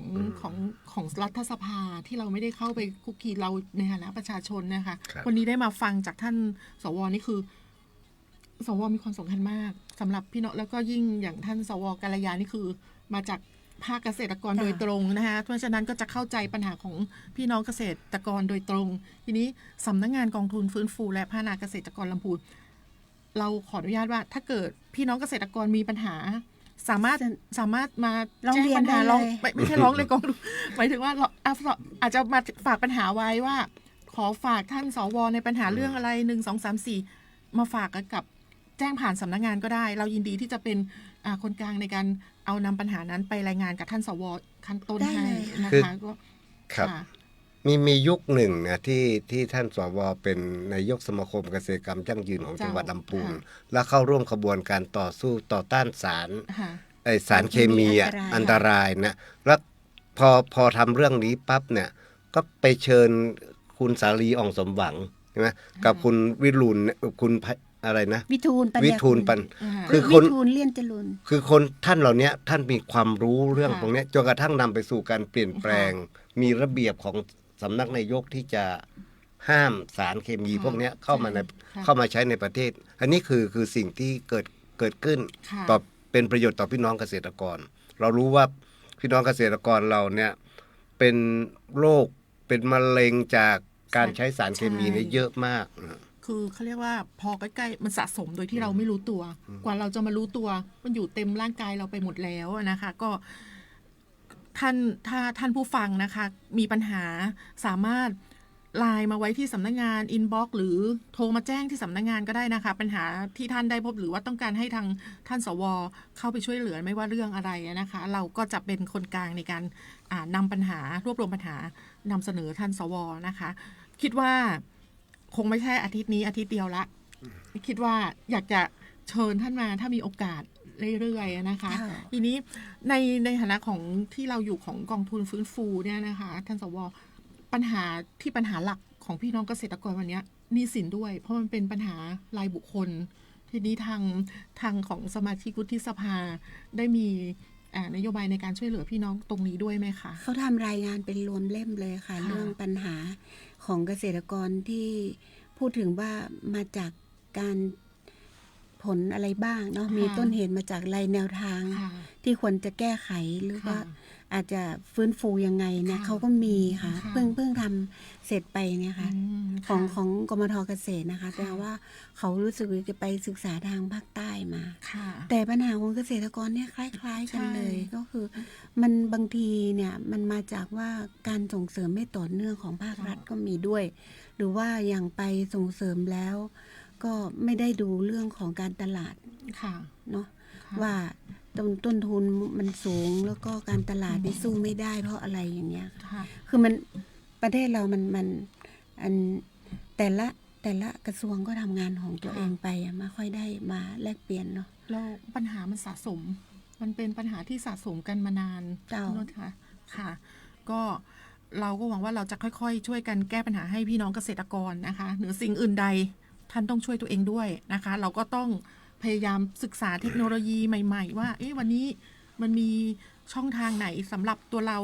Speaker 10: องรัฐสภาที่เราไม่ได้เข้าไปคุกคีเราในฐานะประชาชนนะคะวันนี้ได้มาฟังจากท่านสวนี่คือสวมีความสำคัญมากสำหรับพี่น้องแล้วก็ยิ่งอย่างท่านสวกัลยานี่คือมาจากภาคเกษตรกรโดยตรงนะคะเพราะฉะนั้นก็จะเข้าใจปัญหาของพี่น้องเกษตรกรโดยตรงทีนี้สำนักงานกองทุนฟื้นฟูและพัฒนาเกษตรกรลำพูนเราขออนุญาตว่าถ้าเกิดพี่น้องเกษตรกรมีปัญหาสามารถมาแจ้งปัญหาไม่ใช่ร้องเลยกองทุนหมายถึงว่าอาจจะมาฝากปัญหาไว้ว่าขอฝากท่านสวในปัญหาเรื่องอะไร1 2 3 4มาฝากกับแจ้งผ่านสำนักงานก็ได้เรายินดีที่จะเป็นคนกลางในการเอานำปัญหานั้นไปรายงานกับท่านสวขั้นต้นให้นะคะก็
Speaker 12: ครับมียุคหนึ่งนะที่ท่านสวเป็นนายกสมาคมเกษตรกรรมยั่งยืนของจังหวัดลำพูนและเข้าร่วมขบวนการต่อสู้ต่อต้านสารเคมีอันตรายนะแล้วพอทำเรื่องนี้ปั๊บเนี่ยก็ไปเชิญคุณสาลีอ่องสมหวังใช่ไหมกับคุณวิรุณคุณอะไรนะวิทูลปันคือคน
Speaker 11: เลี่ยนจรุน
Speaker 12: คือคนท่านเหล่านี้ท่านมีความรู้เรื่องตรงนี้จนกระทั่งนำไปสู่การเปลี่ยนแปลงมีระเบียบของสำนักนายกที่จะห้ามสารเคมีพวกนี้เข้ามาใช้ในประเทศอันนี้คือสิ่งที่เกิดขึ้นต่อเป็นประโยชน์ต่อพี่น้องเกษตรกรเรารู้ว่าพี่น้องเกษตรกรเราเนี่ยเป็นโรคเป็นมะเร็งจากการใช้สารเคมีนี่เยอะมาก
Speaker 10: คือเขาเรียกว่าพอใกล้ๆมันสะสมโดยที่เราไม่รู้ตัวกว่าเราจะมารู้ตัวมันอยู่เต็มร่างกายเราไปหมดแล้วนะคะก็ถ้าท่านผู้ฟังนะคะมีปัญหาสามารถไลน์มาไว้ที่สำนักงานอินบ็อกซ์หรือโทรมาแจ้งที่สำนักงานก็ได้นะคะปัญหาที่ท่านได้พบหรือว่าต้องการให้ทางท่านสวเข้าไปช่วยเหลือไม่ว่าเรื่องอะไรนะคะเราก็จะเป็นคนกลางในการนำปัญหารวบรวมปัญหานำเสนอท่านสวนะคะคิดว่าคงไม่ใช่อาทิตย์นี้อาทิตย์เดียวละคิดว่าอยากจะเชิญท่านมาถ้ามีโอกาสเรื่อยๆนะคะทีนี้ในฐานะของที่เราอยู่ของกองทุนฟื้นฟูเนี่ยนะคะท่านสวปัญหาหลักของพี่น้องเกษตรกรวันนี้หนี้สินด้วยเพราะมันเป็นปัญหารายบุคคล ทีนี้ทางของสมาชิกวุฒิสภาได้มีนโยบายในการช่วยเหลือพี่น้องตรงนี้ด้วยไหมคะ
Speaker 11: เขาทำรายงานเป็นรวมเล่มเลยค่ะเรื่องปัญหาของเกษตรกรที่พูดถึงว่ามาจากการผลอะไรบ้างเนาะมีต้นเหตุมาจากแนวทางที่ควรจะแก้ไขหรือว่าอาจจะฟื้นฟูยังไงเนี่ยเขาก็มีค่ะเพิ่งทำเสร็จไปเนี่ยค่ะของกมท.เกษตรนะคะแต่ว่าเขารู้สึกจะไปศึกษาทางภาคใต้มาแต่ปัญหาของเกษตรกรเนี่ยคล้ายๆกันเลยก็คือมันบางทีเนี่ยมันมาจากว่าการส่งเสริมไม่ต่อเนื่องของภาครัฐก็มีด้วยหรือว่าอย่างไปส่งเสริมแล้วก็ไม่ได้ดูเรื่องของการตลาดเนาะว่าต้นทุนมันสูงแล้วก็การตลาดได้สู้ไม่ได้เพราะอะไรอย่างเงี้ยคือมันประเทศเรามันแต่ละกระทรวงก็ทำงานของตัวเองไปไม่ค่อยได้มาแลกเปลี่ยนเนาะ
Speaker 10: แล้วปัญหามันสะสมมันเป็นปัญหาที่สะสมกันมานานค่ะก็เราก็หวังว่าเราจะค่อยๆช่วยกันแก้ปัญหาให้พี่น้องเกษตรกรนะคะเหนือสิ่งอื่นใดท่านต้องช่วยตัวเองด้วยนะคะเราก็ต้องพยายามศึกษาเทคโนโลยีใหม่ๆว่าวันนี้มันมีช่องทางไหนสำหรับตัวเรา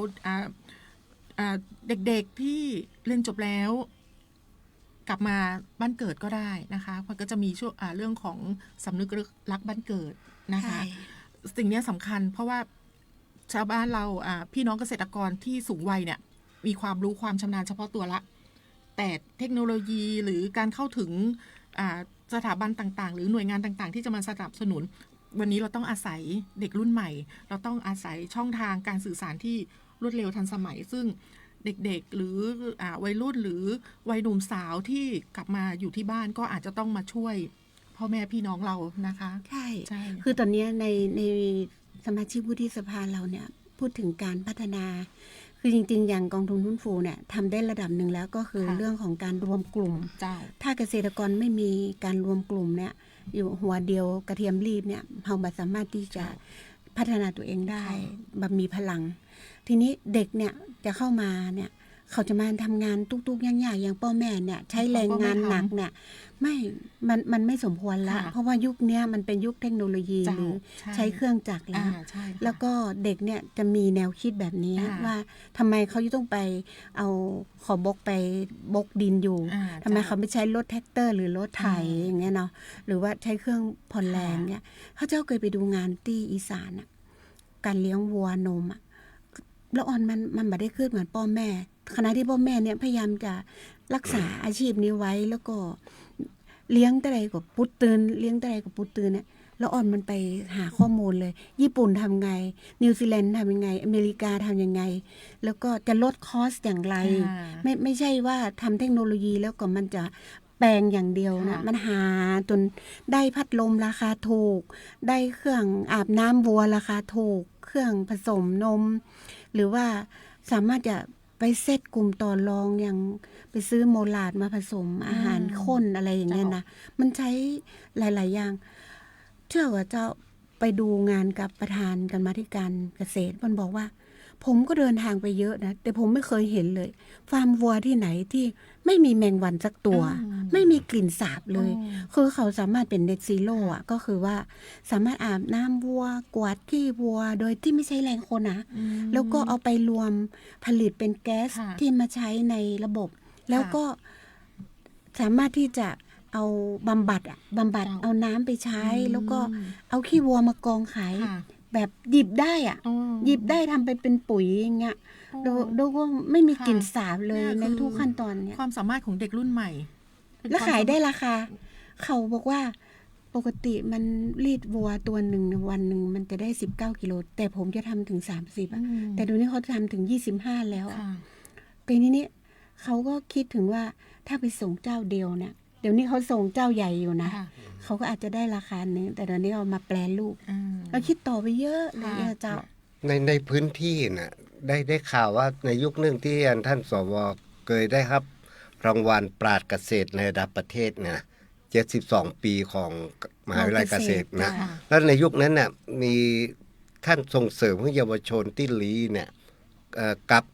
Speaker 10: เด็กๆที่เรียนจบแล้วกลับมาบ้านเกิดก็ได้นะคะมันก็จะมีช่วงเรื่องของสำนึกรักบ้านเกิดนะคะสิ่งนี้สำคัญเพราะว่าชาวบ้านเราพี่น้องเกษตรกรที่สูงวัยเนี่ยมีความรู้ความชำนาญเฉพาะตัวละแต่เทคโนโลยีหรือการเข้าถึงสถาบันต่างๆหรือหน่วยงานต่างๆที่จะมาสนับสนุนวันนี้เราต้องอาศัยเด็กรุ่นใหม่เราต้องอาศัยช่องทางการสื่อสารที่รวดเร็วทันสมัยซึ่งเด็กๆหรือวัยรุ่นหรือวัยหนุ่มสาวที่กลับมาอยู่ที่บ้านก็อาจจะต้องมาช่วยพ่อแม่พี่น้องเรานะคะ
Speaker 11: ใช่คือตอนนี้ในสมาชิกวุฒิสภาเราเนี่ยพูดถึงการพัฒนาคือจริงๆอย่างกองทุนฟื้นฟูเนี่ยทำได้ระดับหนึ่งแล้วก็คือเรื่องของการรวมกลุ่มถ้าเกษตรกรไม่มีการรวมกลุ่มเนี่ยอยู่หัวเดียวกระเทียมรีบเนี่ยเราไม่สามารถที่จะพัฒนาตัวเองได้แบบมีพลังทีนี้เด็กเนี่ยจะเข้ามาเนี่ยเขาจะมาทำงานตุกๆยากๆอย่างพ่อแม่เนี่ยใช้แรงงานหนักเนี่ยมันไม่สมควรละเพราะว่ายุคนี้มันเป็นยุคเทคโนโลยีหรือใช้เครื่องจักรแล้วก็เด็กเนี่ยจะมีแนวคิดแบบนี้ว่าทำไมเขาต้องไปเอาขอบกไปบกดินอยู่ทำไมเขาไม่ใช้รถแท็กเตอร์หรือรถไถอย่างเงี้ยเนาะหรือว่าใช้เครื่องผ่อนแรงเนี่ยเขาเจ้าเคยไปดูงานที่อีสานการเลี้ยงวัวนมแล้วมันไม่ได้ขึ้นเหมือนพ่อแม่ขณะที่พ่อแม่เนี่ยพยายามจะรักษาอาชีพนี้ไว้แล้วก็เลี้ยงแต่ใดกับปุตตื่นเลี้ยงแต่ใดกับปุตตื่นเนี่ยแล้วอ่อนมันไปหาข้อมูลเลยญี่ปุ่นทำไงนิวซีแลนด์ทำยังไงอเมริกาทำยังไงแล้วก็จะลดคอสอย่างไรไม่ใช่ว่าทำเทคโนโลยีแล้วก็มันจะแปลงอย่างเดียวนะมันหาจนได้พัดลมราคาถูกได้เครื่องอาบน้ำวัวราคาถูกเครื่องผสมนมหรือว่าสามารถจะไปเซตกลุ่มต่อรองอย่างไปซื้อโมลาดมาผสมอาหารข้นอะไรอย่างเงี้ยนะมันใช้หลายๆอย่างเชื่อว่าเจ้าไปดูงานกับประธานกรรมาธิการเกษตรมันบอกว่าผมก็เดินทางไปเยอะนะแต่ผมไม่เคยเห็นเลยฟาร์มวัวที่ไหนที่ไม่มีแมงวันสักตัวไม่มีกลิ่นสาบเลยคือเขาสามารถเป็นเน็ตซีโร่ก็คือว่าสามารถอาบน้ำวัวกวาดขี้วัวโดยที่ไม่ใช้แรงคนนะแล้วก็เอาไปรวมผลิตเป็นแก๊สที่มาใช้ในระบบแล้วก็สามารถที่จะเอาบำบัดเอาน้ำไปใช้แล้วก็เอาขี้วัวมากองขายแบบหยิบได้หยิบได้ทำไปเป็นปุ๋ยอย่างเงี้ยโดยก็ไม่มีกลิ่นสาบเลยในทุกขั้นตอนเนี่ย
Speaker 10: ความสามารถของเด็กรุ่นใหม่
Speaker 11: แล้วขายได้ราคาเขาบอกว่าปกติมันรีดวัวตัวหนึ่งวันหนึ่งมันจะได้19กิโลแต่ผมจะทำถึง30แต่เดี๋ยวนี้เขาทำถึง25แล้วปีนี้เขาก็คิดถึงว่าถ้าไปส่งเจ้าเดียวเนี่ยเดี๋ยวนี้เขาส่งเจ้าใหญ่อยู่นะเขาก็อาจจะได้ราคาหนึ่งแต่เดี๋ยวนี้เอามาแปลรูปเราคิดต่อไปเยอะเลยเจ้า
Speaker 12: ในพื้นที่น่ะได้ข่าวว่าในยุคหนึ่งที่ท่านสวเคยได้ครับรางวัลปราชญ์เกษตรในระดับประเทศเนี่ย72ปีของมหาวิทยาลัยเกษตรนะแล้วในยุคนั้นน่ะมีท่านส่งเสริมให้เยาวชนที่ลีเนี่ยกับ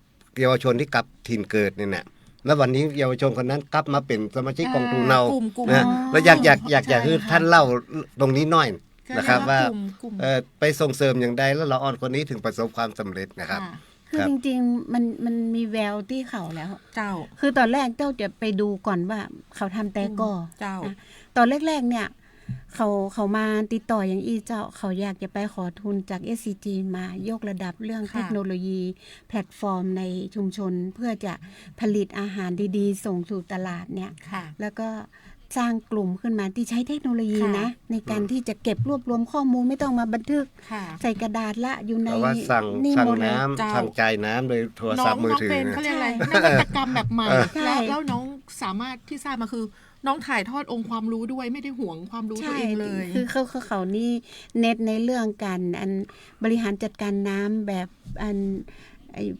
Speaker 12: เยาวชนที่กลับถิ่นเกิดเนี่ย แล้ววันนี้เยาวชนคนนั้นกลับมาเป็นสมาชิกกองทุนเรา
Speaker 10: กลุ่ม
Speaker 12: นะแล้วอยากจะให้ท่านเล่าตรงนี้หน่อยนะครับว่าก
Speaker 10: ลุ่ม
Speaker 12: ไปส่งเสริมอย่างใดแล้วละอ่อนคนนี้ถึงประสบความสำเร็จนะครับ
Speaker 11: คือจริงๆมันมีแววที่เขาแล้ว
Speaker 10: เจ้า
Speaker 11: คือตอนแรกเจ้าจะไปดูก่อนว่าเขาทำแต่ก่อ
Speaker 10: เจ้า
Speaker 11: นะตอนแรกๆเนี่ยเขามาติดต่ออย่างเจ้าเขาอยากจะไปขอทุนจาก SCG มายกระดับเรื่องเทคโนโลยีแพลตฟอร์มในชุมชนเพื่อจะผลิตอาหารดีๆส่งสู่ตลาดเนี่ยแล้วก็สร้างกลุ่มขึ้นมาที่ใช้เทคโนโลยีนะในการที่จะเก็บรวบรวมข้อมูลไม่ต้องมาบันทึกใส่กระดาษละอยู่ใน
Speaker 12: แต่ว่าสั่ง
Speaker 11: หมดเลย
Speaker 12: น้ำสั่งจ่ายน้ำโดยโทรศัพท์มือถือ
Speaker 10: น้องเป็นเขาเรียกอะไรนวัตกรรมแบบใหม่แล้วน้องสามารถที่ทราบมาคือน้องถ่ายทอดองค์ความรู้ด้วยไม่ได้ห่วงความรู้ตัวเองเลย
Speaker 11: คือเขานี่เน็ตในเรื่องการบริหารจัดการน้ำแบบ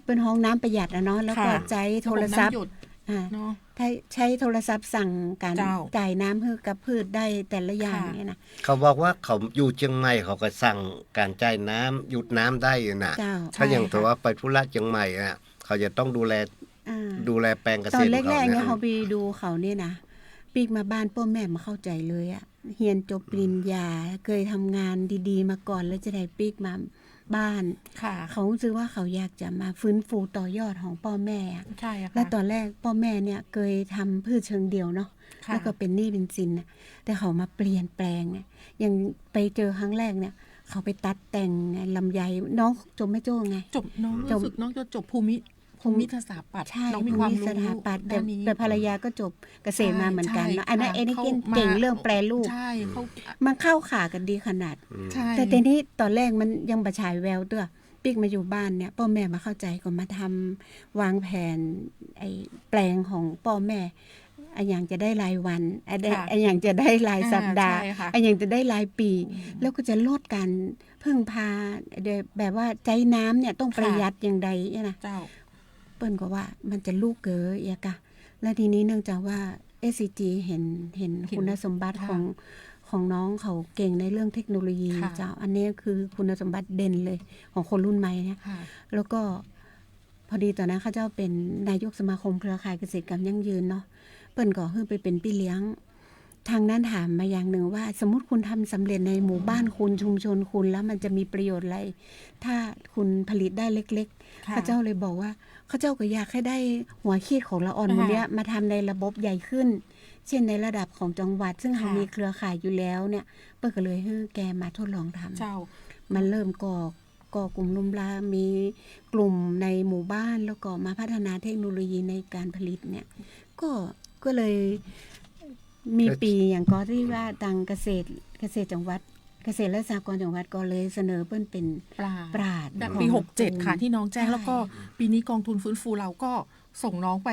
Speaker 11: เป็นห้องน้ำประหยัดเนาะแล้วก็ใช้โทรศัพท์ใช้โทรศัพท์สั่งการจ่ายน้ำให้กับพืชได้แต่ละอย่างเนี่ยนะ
Speaker 12: เขาบอกว่าเขาอยู่เชียงใหม่เขาก็สั่งการจ่ายน้ำหยุดน้ำได้นะถ้าอย่างตัวว่าไปธุระเชียงใหม่อ่ะเขาจะต้องดูแลแปลงเกษตร
Speaker 11: ตอนแรกๆเนี่ยเขาไปดูเขาเนี่ยนะปีกมาบ้านพ่อแม่มาเข้าใจเลยอ่ะเรียนจบปริญญาเคยทำงานดีๆมาก่อนแล้วจะได้ปีกมาบ้านเขาคิดว่าเขาอยากจะมาฟื้นฟูต่อยอดของพ่อแม่
Speaker 10: ใช่ค่ะ
Speaker 11: และตอนแรกพ่อแม่เนี่ยเคยทำพืชเชิงเดียวเนาะแล้วก็เป็นหนี้เป็นสินแต่เขามาเปลี่ยนแปลงเนี่ยยังไปเจอครั้งแรกเนี่ยเขาไปตัดแต่งลำไยน้องจบไม่โจ้ไง
Speaker 10: จบน้องรู้สึกน้องจะจบภูมิสถาปัตย์น้องมีความรู้
Speaker 11: สถาปัตย์แต่ภรรยาก็จบเกษตรมาเหมือนกันเนาะอันนั้นเก่งเรื่องแปรรูปมันเข้าขากันดีขนาดแต่ทีนี้ตอนแรกมันยังประฉายแววตัวปิ๊กมาอยู่บ้านเนี่ยพ่อแม่มาเข้าใจก็มาทำวางแผนไอ้แปลงของพ่อแม่ไอ้อย่างจะได้รายวันไอ้อย่างจะได้รายสัปดาห์ไอ้อย่างจะได้รายปีแล้วก็จะลดการพึ่งพาแบบว่าใจน้ำเนี่ยต้องประหยัดอย่างใดเนี่ยนะเปิ้นก็ว่ามันจะลูกเก๋ออีกอะและทีนี้เนื่องจากว่า SCG เห็นคุณสมบัติของน้องเขาเก่งในเรื่องเทคโนโลยีเจ้าอันนี้คือคุณสมบัติเด่นเลยของคนรุ่นใหม่เนี่ยแล้วก็พอดีตอนนั้นเขาเจ้าเป็นนายกสมาคมเครือข่ายเกษตรกรรมยั่งยืนเนาะเปิ้นก็ขึ้นไปเป็นพี่เลี้ยงทางนั้นถามมาอย่างหนึ่งว่าสมมติคุณทำสำเร็จในหมู่บ้านคุณชุมชนคุณแล้วมันจะมีประโยชน์อะไรถ้าคุณผลิตได้เล็กๆเขาเจ้าเลยบอกว่าเขาเจ้าก็อยากให้ได้หัวคิดของละอ่อนวันนี้มาทำในระบบใหญ่ขึ้นเช่นในระดับของจังหวัดซึ่งเรามีเครือข่ายอยู่แล้วเนี่ยเปิ้ลก็เลยให้แกมาทดลองทำมันเริ่มก่อกลุ่มลุมลามีกลุ่มในหมู่บ้านแล้วก็มาพัฒนาเทคโนโลยีในการผลิตเนี่ยก็เลยมีปีอย่างก็ที่ว่าทางเกษตรจังหวัดเกษตรและสหกรณ์จังหวัดก็เลยเสนอเปิ้ลเป็นปราด
Speaker 10: แบบปี67ค่ะที่น้องแจ้งแล้วก็ปีนี้กองทุนฟื้นฟูเราก็ส่งน้องไป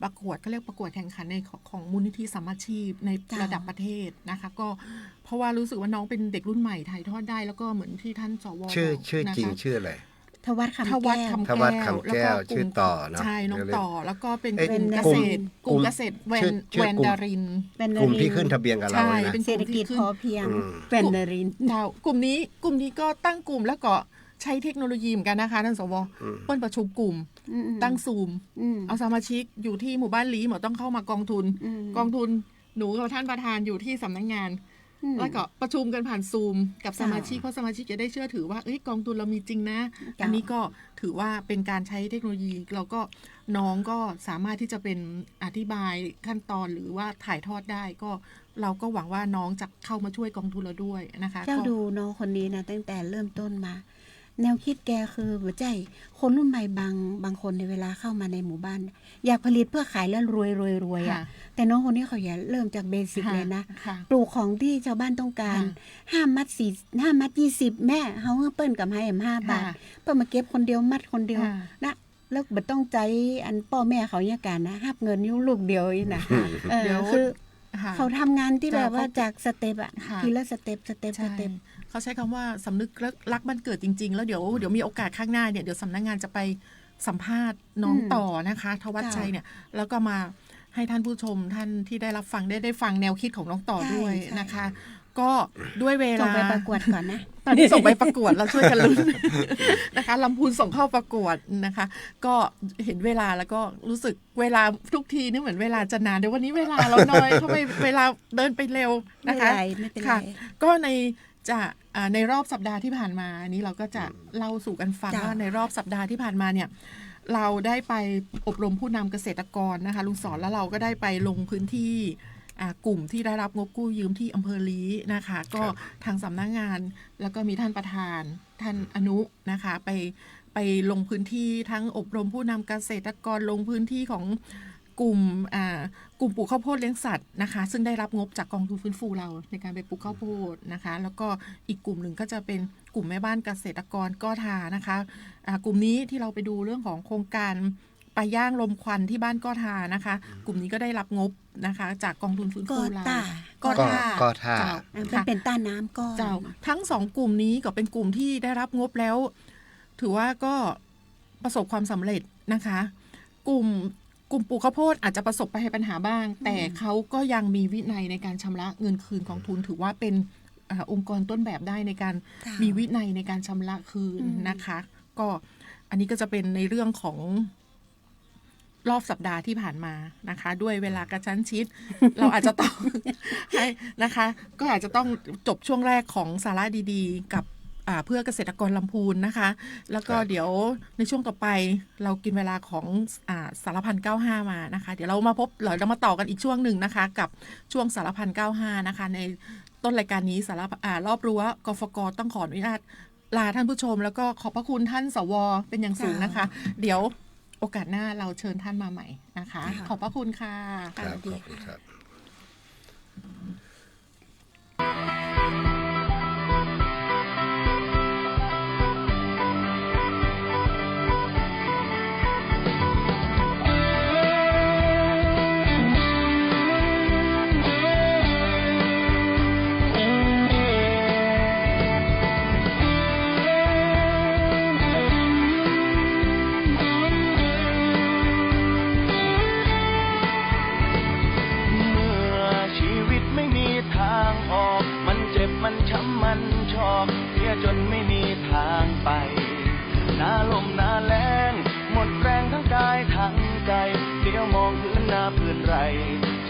Speaker 10: ประกวดก็เรียกประกวดแข่งขันในของมูลนิธิสามัคคีในระดับประเทศนะคะก็เพราะว่ารู้สึกว่าน้องเป็นเด็กรุ่นใหม่ถ่ายทอดได้แล้วก็เหมือนที่ท่านสว
Speaker 12: ชื่อจริงชื่ออะไร
Speaker 11: ทวัฒน์คำ
Speaker 12: แก้วชื่อต่อเนาะ
Speaker 10: ใช่น้องต่อแล้วก็เป็นเกษตรกลุ่มเกษตรแวนดาริน
Speaker 12: กลุ่มที่ขึ้นทะเบียนกับเรานะ
Speaker 11: เป็นเศรษฐกิจพอเพียงแวนดาริน
Speaker 10: กลุ่มนี้ก็ตั้งกลุ่มแล้วก็ใช้เทคโนโลยีเหมือนกันนะคะท่านสวเปิ้ลประชุมกลุ่มตั้งซูมเอาสมาชิกอยู่ที่หมู่บ้านลีหมอต้องเข้ามากองทุนหนูกับท่านประธานอยู่ที่สำนักงานแล้วก็ประชุมกันผ่านซูมกับสมาชิกเพราะสมาชิกจะได้เชื่อถือว่ากองทุนเรามีจริงนะอันนี้ก็ถือว่าเป็นการใช้เทคโนโลยีเราก็น้องก็สามารถที่จะเป็นอธิบายขั้นตอนหรือว่าถ่ายทอดได้ก็เราก็หวังว่าน้องจะเข้ามาช่วยกองทุนเราด้วยนะคะ
Speaker 11: เจ้าดูน้องคนนี้นะตั้งแต่เริ่มต้นมาแนวคิดแกคือหัวใจคนรุ่นใหม่บางคนในเวลาเข้ามาในหมู่บ้านอยากผลิตเพื่อขายแล้วรวยอ่ะแต่น้องคนนี้เขาอยากเริ่มจากเบสิกเลยนะปลูกของที่ชาวบ้านต้องการ5 มัด 5 มัด 20แม่เฮาเปิ้นกับให้5 บาทเปิ้นมาเก็บคนเดียวมัดคนเดียวนะแล้วบ่ต้องใจอันพ่อแม่เขาอย่างกันนะรับเงินอยู่ลูกเดียวนี่นะคือเขาทำงานที่แบบว่าจากสเต็ปอ่ะทีละสเต็ป
Speaker 10: เขาใช้คำว่าสำนึกรักบ้านเกิดจริงๆแล้วเดี๋ยวมีโอกาสข้างหน้าเนี่ยเดี๋ยวสำนักงานจะไปสัมภาษณ์น้องต่อนะคะทวัชชัยเนี่ยแล้วก็มาให้ท่านผู้ชมท่านที่ได้รับฟังได้ฟังแนวคิดของน้องต่อด้วยนะคะ ก็ด้วยเวลา
Speaker 11: ส่งไปประกวดก่อนนะ
Speaker 10: ตอนนี้ส่งไปประกวดเราช่วยกันลุ้น นะคะลำพูนส่งเข้าประกวดนะคะ ก็เห็นเวลาแล้วก็รู้สึกเวลาทุกทีนี่เหมือนเวลาจะนานเดี๋ยววันนี้เวลาเราน้อยทำไมเวลาเดินไปเร็วนะคะ
Speaker 11: ไม่เป็นไร
Speaker 10: ค่ะก็ในรอบสัปดาห์ที่ผ่านมานี้เราก็จะเล่าสู่กันฟังว่าในรอบสัปดาห์ที่ผ่านมาเนี่ยเราได้ไปอบรมผู้นำเกษตรกรนะคะลุงสอนแล้วเราก็ได้ไปลงพื้นที่กลุ่มที่ได้รับงบกู้ยืมที่อำเภอลี้นะคะก็ทางสำนักงานแล้วก็มีท่านประธานท่านอนุนะคะไปลงพื้นที่ทั้งอบรมผู้นำเกษตรกรลงพื้นที่ของกลุ่มปลูกข้าวโพดเลี้ยงสัตว์นะคะซึ่งได้รับงบจากกองทุนฟื้นฟูเราในการไปปลูกข้าวโพดนะคะแล้วก็อีกกลุ่มหนึ่งก็จะเป็นกลุ่มแม่บ้านเกษตรกรก็ทานะคะกลุ่มนี้ที่เราไปดูเรื่องของโครงการปลาย่างลมควันที่บ้านก็ทานะคะกลุ่มนี้ก็ได้รับงบนะคะจากกองทุนฟื้นฟูเราก็ท่า
Speaker 11: เป็นต้านน้ำก็
Speaker 10: เจ้าทั้งสองกลุ่มนี้ก็เป็นกลุ่มที่ได้รับงบแล้วถือว่าก็ประสบความสำเร็จนะคะกลุ่มปลูกข้าวโพดอาจจะประสบปัญหาบ้างแต่เขาก็ยังมีวินัยในการชำระเงินคืนของทุนถือว่าเป็นองค์กรต้นแบบได้ในการมีวินัยในการชำระคืนนะคะก็อันนี้ก็จะเป็นในเรื่องของรอบสัปดาห์ที่ผ่านมานะคะด้วยเวลากระชั้นชิด เราอาจจะต้อง ให้นะคะก็อาจจะต้องจบช่วงแรกของสาระดีๆกับเพื่อเกษตรกรลำพูนนะคะแล้วก็เดี๋ยวในช่วงต่อไปเรากินเวลาของสารพัน95มานะคะเดี๋ยวเรามาต่อกันอีกช่วงหนึ่งนะคะกับช่วงสารพัน95นะคะในต้นรายการนี้รอบรั้วกฟก.ต้องขออนุญาตลาท่านผู้ชมแล้วก็ขอบพระคุณท่านสว.เป็นอย่างสูงนะคะเดี๋ยวโอกาสหน้าเราเชิญท่านมาใหม่นะคะขอบพระคุณค่ะ
Speaker 12: ขอบคุณครับ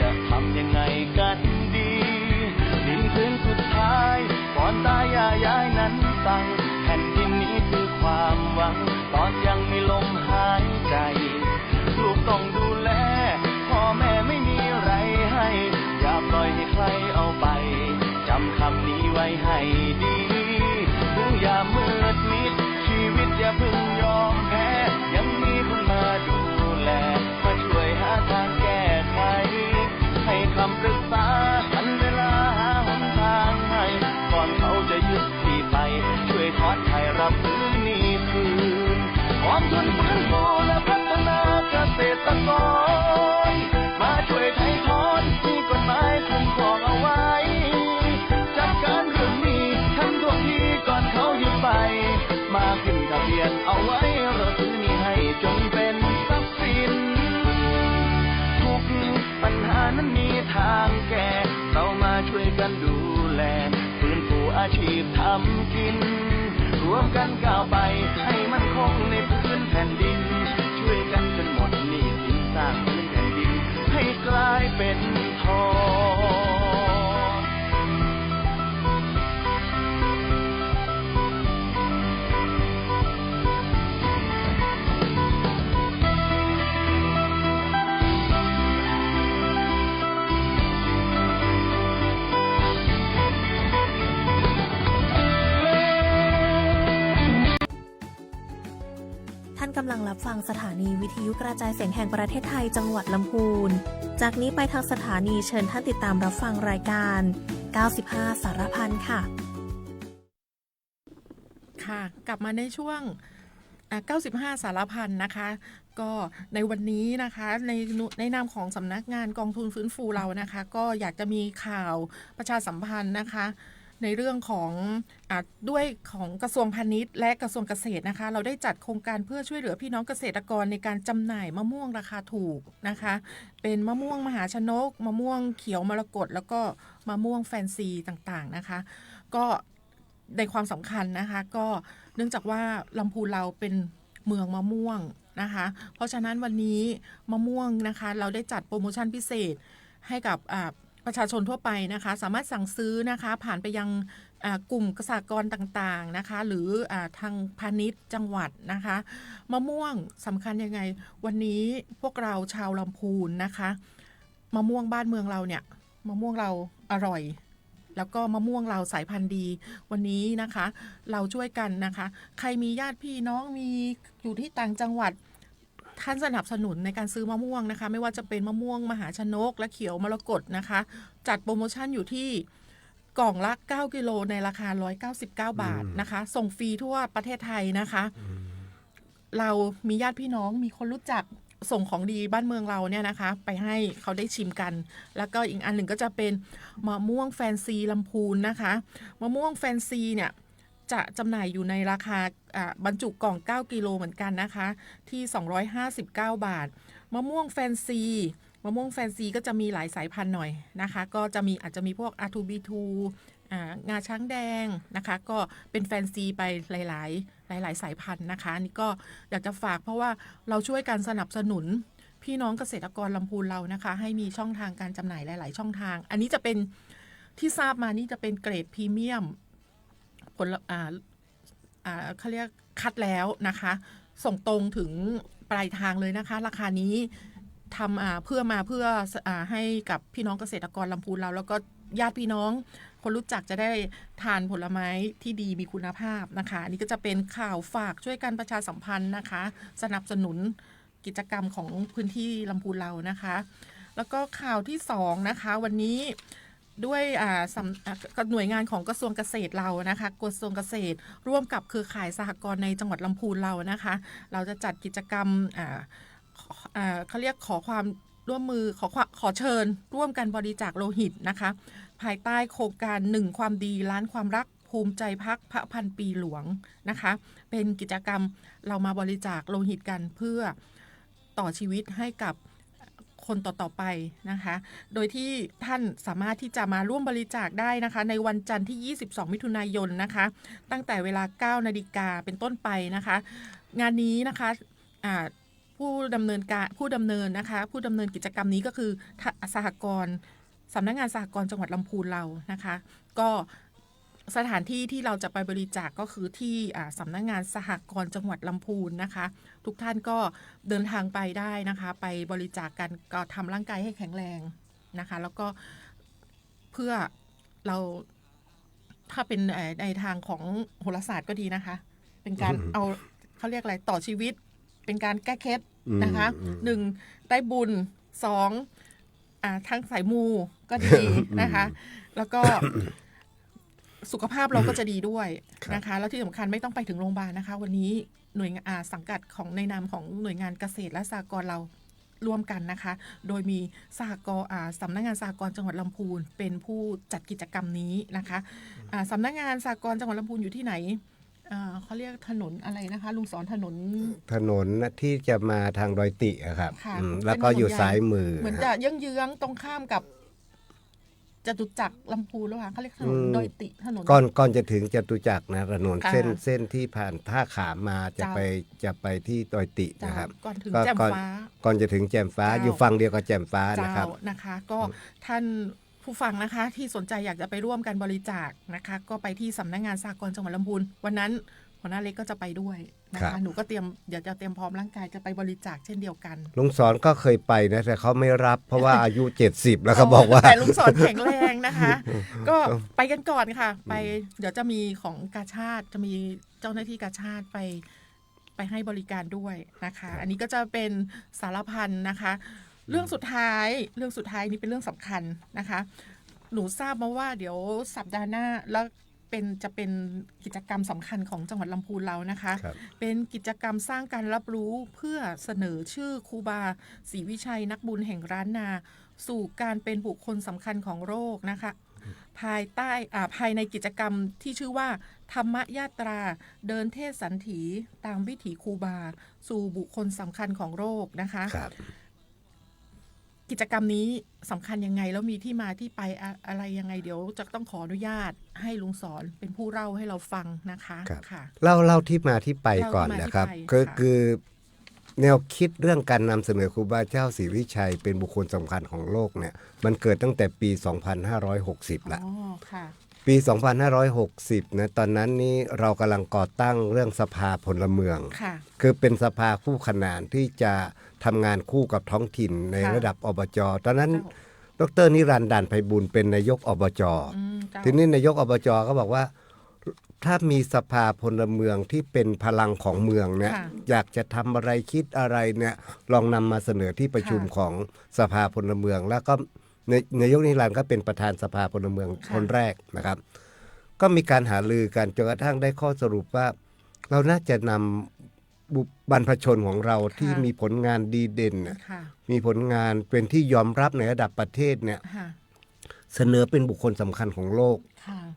Speaker 13: จะทำยังไงกันดีดินคืนสุดท้ายก่อนตายายนั้นสั่งแผ่นดินนี้คือความหวังตอนยังมีลมหายใจลูกต้องดูแลพ่อแม่ไม่มีไรให้อย่าปล่อยให้ใครเอาไปจำคำนี้ไว้ให้ดีถึงอย่ามืดมิดชีวิตอย่าเพิ่งยอมแพ้ยังมีคนมาดูแลมาช่วยหาทางแก้ไขให้คำปรึกษาทันเวลาหาหนทางให้ก่อนเขาจะยึดที่ไปช่วยทอดไถ่รับพื้นนี้คืนกองทุนฟื้นฟูและพัฒนาเกษตรกรมาช่วยไถ่ถอนมีกฎหมายคุ้มครองเอาไว้จัดการเรื่องนี้ทันท่วงทีก่อนเขายึดไปมาขึ้นทะเบียนเอาไว้เราซื้อนี้ให้จนเป็นทรัพย์สินทุกปัญหานั้นมีทางแก้เรามาช่วยกันดูแลฟื้นฟูอาชีพทำกินรวมกันก้าวไปให้มันคงในพื้นแผ่นดินช่วยกันจนหมดหนี้สินสร้างพื้นแผ่นดินให้กลายเป็นทอง
Speaker 8: กำลังรับฟังสถานีวิทยุกระจายเสียงแห่งประเทศไทยจังหวัดลำพูนจากนี้ไปทางสถานีเชิญท่านติดตามรับฟังรายการ95สารพันค่ะ
Speaker 10: ค่ะกลับมาในช่วง95สารพันนะคะก็ในวันนี้นะคะในนามของสำนักงานกองทุนฟื้นฟูเรานะคะก็อยากจะมีข่าวประชาสัมพันธ์นะคะ ในเรื่องของด้วยของกระทรวงพาณิชย์และกระทรวงเกษตรนะคะเราได้จัดโครงการเพื่อช่วยเหลือพี่น้องเกษตรกรในการจำหน่ายมะม่วงราคาถูกนะคะเป็นมะม่วงมหาชนกมะม่วงเขียวมรกตแล้วก็มะม่วงแฟนซีต่างๆนะคะก็ในความสำคัญนะคะก็เนื่องจากว่าลำพูนเราเป็นเมืองมะม่วงนะคะเพราะฉะนั้นวันนี้มะม่วงนะคะเราได้จัดโปรโมชั่นพิเศษให้กับประชาชนทั่วไปนะคะสามารถสั่งซื้อนะคะผ่านไปยังกลุ่มเกษตรกรต่างๆนะคะหรือทางพาณิชย์จังหวัดนะคะมะม่วงสำคัญยังไงวันนี้พวกเราชาวลำพูนนะคะมะม่วงบ้านเมืองเราเนี่ยมะม่วงเราอร่อยแล้วก็มะม่วงเราสายพันธุ์ดีวันนี้นะคะเราช่วยกันนะคะใครมีญาติพี่น้องมีอยู่ที่ต่างจังหวัดท่านสนับสนุนในการซื้อมะม่วงนะคะไม่ว่าจะเป็นมะม่วงมหาชนกและเขียวมรกตนะคะจัดโปรโมชั่นอยู่ที่กล่องละ9กิโลในราคา199 บาทนะคะส่งฟรีทั่วประเทศไทยนะคะเรามีญาติพี่น้องมีคนรู้จักส่งของดีบ้านเมืองเราเนี่ยนะคะไปให้เขาได้ชิมกันแล้วก็อีกอันหนึ่งก็จะเป็นมะม่วงแฟนซีลำพูนนะคะมะม่วงแฟนซีเนี่ยจะจำหน่ายอยู่ในราคาบรรจุกล่อง9กิโลเหมือนกันนะคะที่259 บาทมะม่วงแฟนซีก็จะมีหลายสายพันธุ์หน่อยนะคะก็จะมีอาจจะมีพวก R2B2 งาช้างแดงนะคะก็เป็นแฟนซีไปหลายสายพันธุ์นะคะนี่ก็อยากจะฝากเพราะว่าเราช่วยกันสนับสนุนพี่น้องเกษตรกรลำพูนเรานะคะให้มีช่องทางการจำหน่ายหลายๆช่องทางอันนี้จะเป็นที่ทราบมานี่จะเป็นเกรดพรีเมียมผลเขาเรียกคัดแล้วนะคะส่งตรงถึงปลายทางเลยนะคะราคานี้ทำเพื่อให้กับพี่น้องเกษตรกรลำพูนเราแล้วก็ญาติพี่น้องคนรู้จักจะได้ทานผลไม้ที่ดีมีคุณภาพนะคะอันนี้ก็จะเป็นข่าวฝากช่วยกันประชาสัมพันธ์นะคะสนับสนุนกิจกรรมของพื้นที่ลำพูนเรานะคะแล้วก็ข่าวที่2นะคะวันนี้ด้วยหน่วยงานของกระทรวงเกษตรเรานะคะกระทรวงเกษตรร่วมกับเครือข่ายสหกรณ์ในจังหวัดลำพูนเรานะคะเราจะจัดกิจกรรมเขาเรียกขอความร่วมมือขอเชิญร่วมกันบริจาคโลหิตนะคะภายใต้โครงการ1ความดีล้านความรักภูมิใจพักพระพันปีหลวงนะคะเป็นกิจกรรมเรามาบริจาคโลหิตกันเพื่อต่อชีวิตให้กับคนต่อๆไปนะคะโดยที่ท่านสามารถที่จะมาร่วมบริจาคได้นะคะในวันจันทร์ที่22มิถุนายนนะคะตั้งแต่เวลา 9 นาฬิกาเป็นต้นไปนะคะงานนี้นะคะผู้ดำเนินกิจกรรมนี้ก็คือสหกรณ์สำนักงานสหกรณ์จังหวัดลำพูนเรานะคะก็สถานที่ที่เราจะไปบริจาคก็คือที่สำนักงานสหกรณ์จังหวัดลำพูนนะคะทุกท่านก็เดินทางไปได้นะคะไปบริจาคกันก็ทำร่างกายให้แข็งแรงนะคะแล้วก็เพื่อเราถ้าเป็นในทางของโหราศาสตร์ก็ดีนะคะเป็นการเอาเขาเรียกอะไรต่อชีวิตเป็นการแก้เคล็ดนะคะ1ได้บุญ2ทั้งสายมูก็ดีนะคะแล้วก็สุขภาพเราก็จะดีด้วยนะคะแล้วที่สำคัญไม่ต้องไปถึงโรงพยาบาลนะคะวันนี้หน่วยสังกัดของในนามของหน่วยงานเกษตรและสหกรณ์เราร่วมกันนะคะโดยมีสำนักงานสหกรณ์จังหวัดลำพูนเป็นผู้จัดกิจกรรมนี้นะคะสำนักงานสหกรณ์จังหวัดลำพูนอยู่ที่ไหนเขาเรียกถนนอะไรนะคะลุงสอนถนน
Speaker 12: ที่จะมาทางดอยติครับแล้วก็อยู่ซ้ายมือ
Speaker 10: เหมือนจะเยื้องๆตรงข้ามกับจตุจักรลำพูนแล้วค่ะเขาเรียกถนนดอยติถนน
Speaker 12: ก่อนจะถึงจตุจักรนะถนนเส้นที่ผ่านท่าขามมาจะไปที่ดอยตินะครับ
Speaker 10: ก่อนถึงแจ่มฟ้า
Speaker 12: ก่อนจะถึงแจ่มฟ้าอยู่ฝั่งเดียวกับแจ่มฟ้านะครับ
Speaker 10: นะคะก็ท่านผู้ฟังนะคะที่สนใจอยากจะไปร่วมกันบริจาคนะคะก็ไปที่สำนักงานสหกรณ์จังหวัดลำพูนวันนั้นหัวหน้าเล็กก็จะไปด้วยนะคะหนูก็เดี๋ยวจะเตรียมพร้อมร่างกายจะไปบริจาคเช่นเดียวกัน
Speaker 12: ลุงสอนก็เคยไปนะแต่เขาไม่รับเพราะว่าอายุ70แล้วเขาบอกว่า
Speaker 10: แต่ลุงสอนแข็งแรงนะคะก็ไปกันก่อนค่ะไปเดี๋ยวจะมีของกาชาติจะมีเจ้าหน้าที่กาชาติไปให้บริการด้วยนะคะอันนี้ก็จะเป็นสารพันนะคะเรื่องสุดท้ายนี้เป็นเรื่องสำคัญนะคะหนูทราบมาว่าเดี๋ยวสัปดาห์หน้าแล้วจะเป็นกิจกรรมสำคัญของจังหวัดลำพูนเรานะคะเป็นกิจกรรมสร้างการรับรู้เพื่อเสนอชื่อครูบาศรีวิชัยนักบุญแห่งร้านนาสู่การเป็นบุคคลสำคัญของโลกนะคะ ภายใต้ภายในกิจกรรมที่ชื่อว่าธรรมยาตราเดินเทศสันถีตามวิถีครูบาสู่บุคคลสำคัญของโลกนะคะกิจกรรมนี้สำคัญยังไงแล้วมีที่มาที่ไปอะไรยังไงเดี๋ยวจะต้องขออนุญาตให้ลุงสอนเป็นผู้เล่าให้เราฟังนะคะค่ะ
Speaker 12: เล่าที่มาที่ไปก่อนนะครับคือแนวคิดเรื่องการนำเสนอครูบาเจ้าศรีวิชัยเป็นบุคคลสำคัญของโลกเนี่ยมันเกิดตั้งแต่ปี 2560 ละปี 2560 นะตอนนั้นนี้เรากำลังก่อตั้งเรื่องสภาพลเมืองคือเป็นสภาคู่ขนานที่จะทำงานคู่กับท้องถิ่นในระดับอบจ.ตอนนั้นดร.นิรันดร์ ด่านไพบูลย์เป็นนายกอบจ.ทีนี้นายกอบจ.ก็บอกว่าถ้ามีสภาพลเมืองที่เป็นพลังของเมืองเนี่ยอยากจะทำอะไรคิดอะไรเนี่ยลองนำมาเสนอที่ประชุมของสภาพลเมืองแล้วก็นายกนิรันดร์ก็เป็นประธานสภาพลเมืองคนแรกนะครับก็มีการหารือกันจนกระทั่งได้ข้อสรุปว่าเราน่าจะนำบรรพชนของเราที่มีผลงานดีเด่นมีผลงานเป็นที่ยอมรับในระดับประเทศเนี่ยเสนอเป็นบุคคลสำคัญของโลก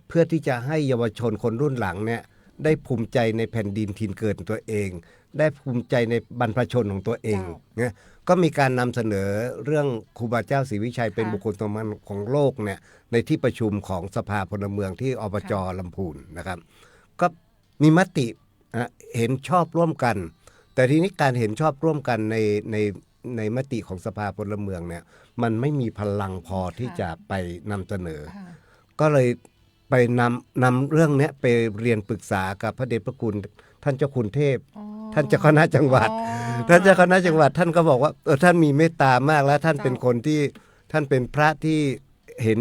Speaker 12: เพื่อที่จะให้เยาวชนคนรุ่นหลังเนี่ยได้ภูมิใจในแผ่นดินถิ่นเกิดของตัวเองได้ภูมิใจในบรรพชนของตัวเองเนี่ยก็มีการนำเสนอเรื่องครูบาเจ้าศรีวิชัยเป็นบุคคลสำคัญของโลกเนี่ยในที่ประชุมของสภาพลเมืองที่อบจ.ลำพูนนะครับก็มีมติเห็นชอบร่วมกันแต่ทีนี้การเห็นชอบร่วมกันในมติของสภาพลเมืองเนี่ยมันไม่มีพลังพอที่จะไปนำเสนอก็เลยไปนำเรื่องนี้ไปเรียนปรึกษากับพระเดชพระคุณท่านเจ้าคุณเทพท่านเจ้าคณะจังหวัดท่านเจ้าคณะจังหวัดท่านก็บอกว่าท่านมีเมตตามากแล้วท่านเป็นคนที่ท่านเป็นพระที่เห็น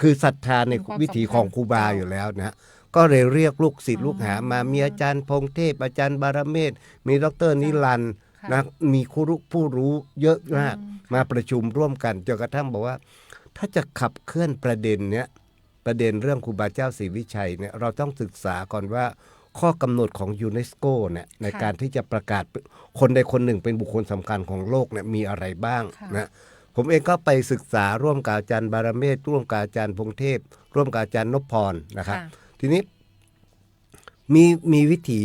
Speaker 12: คือศรัทธาในวิถีของครูบาอยู่แล้วนะก็เลยเรียกลูกศิษย์ลูกหามามีอาจารย์พงเทพอาจารย์บารเมศมีดร.นิรันดร์นะมีผู้รู้เยอะมากมาประชุมร่วมกันจนกระทั่งบอกว่าถ้าจะขับเคลื่อนประเด็นเนี้ยประเด็นเรื่องครูบาเจ้าศรีวิชัยเนี่ยเราต้องศึกษาก่อนว่าข้อกำหนดของยูเนสโกเนี่ยในการที่จะประกาศคนใดคนหนึ่งเป็นบุคคลสำคัญของโลกเนี่ยมีอะไรบ้างนะผมเองก็ไปศึกษาร่วมกับอาจารย์บารเมศร่วมกับอาจารย์พงเทพร่วมกับอาจารย์นพพรนะครับทีนี้มีวิธี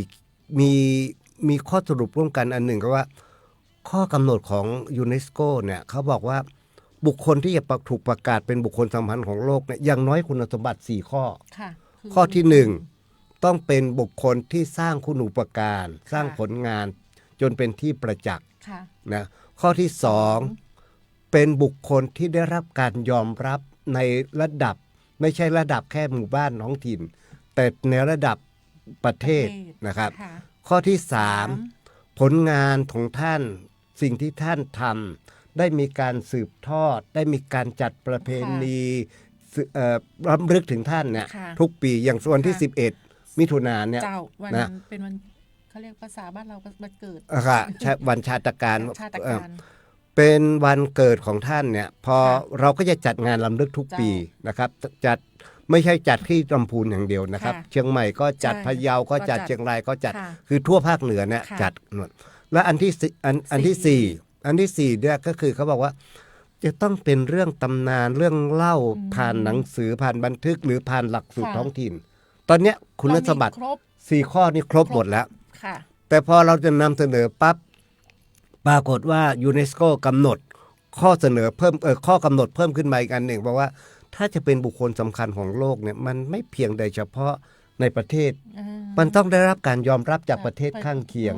Speaker 12: มีข้อสรุปร่วมกันอันหนึ่งก็ว่าข้อกำหนดของยูเนสโกเนี่ยเขาบอกว่าบุคคลที่จะถูกประกาศเป็นบุคคลสำคัญของโลกเนี่ยอย่างน้อยคุณสมบัติ4ข้อข้อที่1ต้องเป็นบุคคลที่สร้างคุณูปการสร้างผลงานจนเป็นที่ประจักษ์นะข้อที่2เป็นบุคคลที่ได้รับการยอมรับในระดับไม่ใช่ระดับแค่หมู่บ้านท้องถิ่นแต่ในระดับประเทศนะครับข้อที่3ผลงานของท่านสิ่งที่ท่านทำได้มีการสืบทอดได้มีการจัดประเพณีรำลึกถึงท่านเนี่ยทุกปีอย่างส่วนที่11มิถุนายนเนี่ย
Speaker 10: นะเป็นวันเขาเรียกภาษาบ้านเราวันเกิด
Speaker 12: วันชาตการเป็นวันเกิดของท่านเนี่ยพอเราก็จะจัดงานรำลึกทุกปีนะครับจัดไม่ใช่จัดที่ลำพูนอย่างเดียวนะครับเชียงใหม่ก็จัดพะเยาก็จัดเชียงรายก็จัดคือทั่วภาคเหนือเนี่ยจัดหมดและอันที่4เนี่ยก็คือเขาบอกว่าจะต้องเป็นเรื่องตำนานเรื่องเล่าผ่านหนังสือผ่านบันทึกหรือผ่านหลักสูตรท้องถิ่นตอนเนี้ยคุณสมบัติ4ข้อนี้ครบหมดแล้วแต่พอเราจะนำเสนอปั๊บปรากฏว่ายูเนสโกกำหนดข้อเสนอเพิ่มข้อกำหนดเพิ่มขึ้นมาอีกอันหนึ่งบอกว่าถ้าจะเป็นบุคคลสำคัญของโลกเนี่ยมันไม่เพียงแต่เฉพาะในประเทศมันต้องได้รับการยอมรับจากประเทศข้างเคียง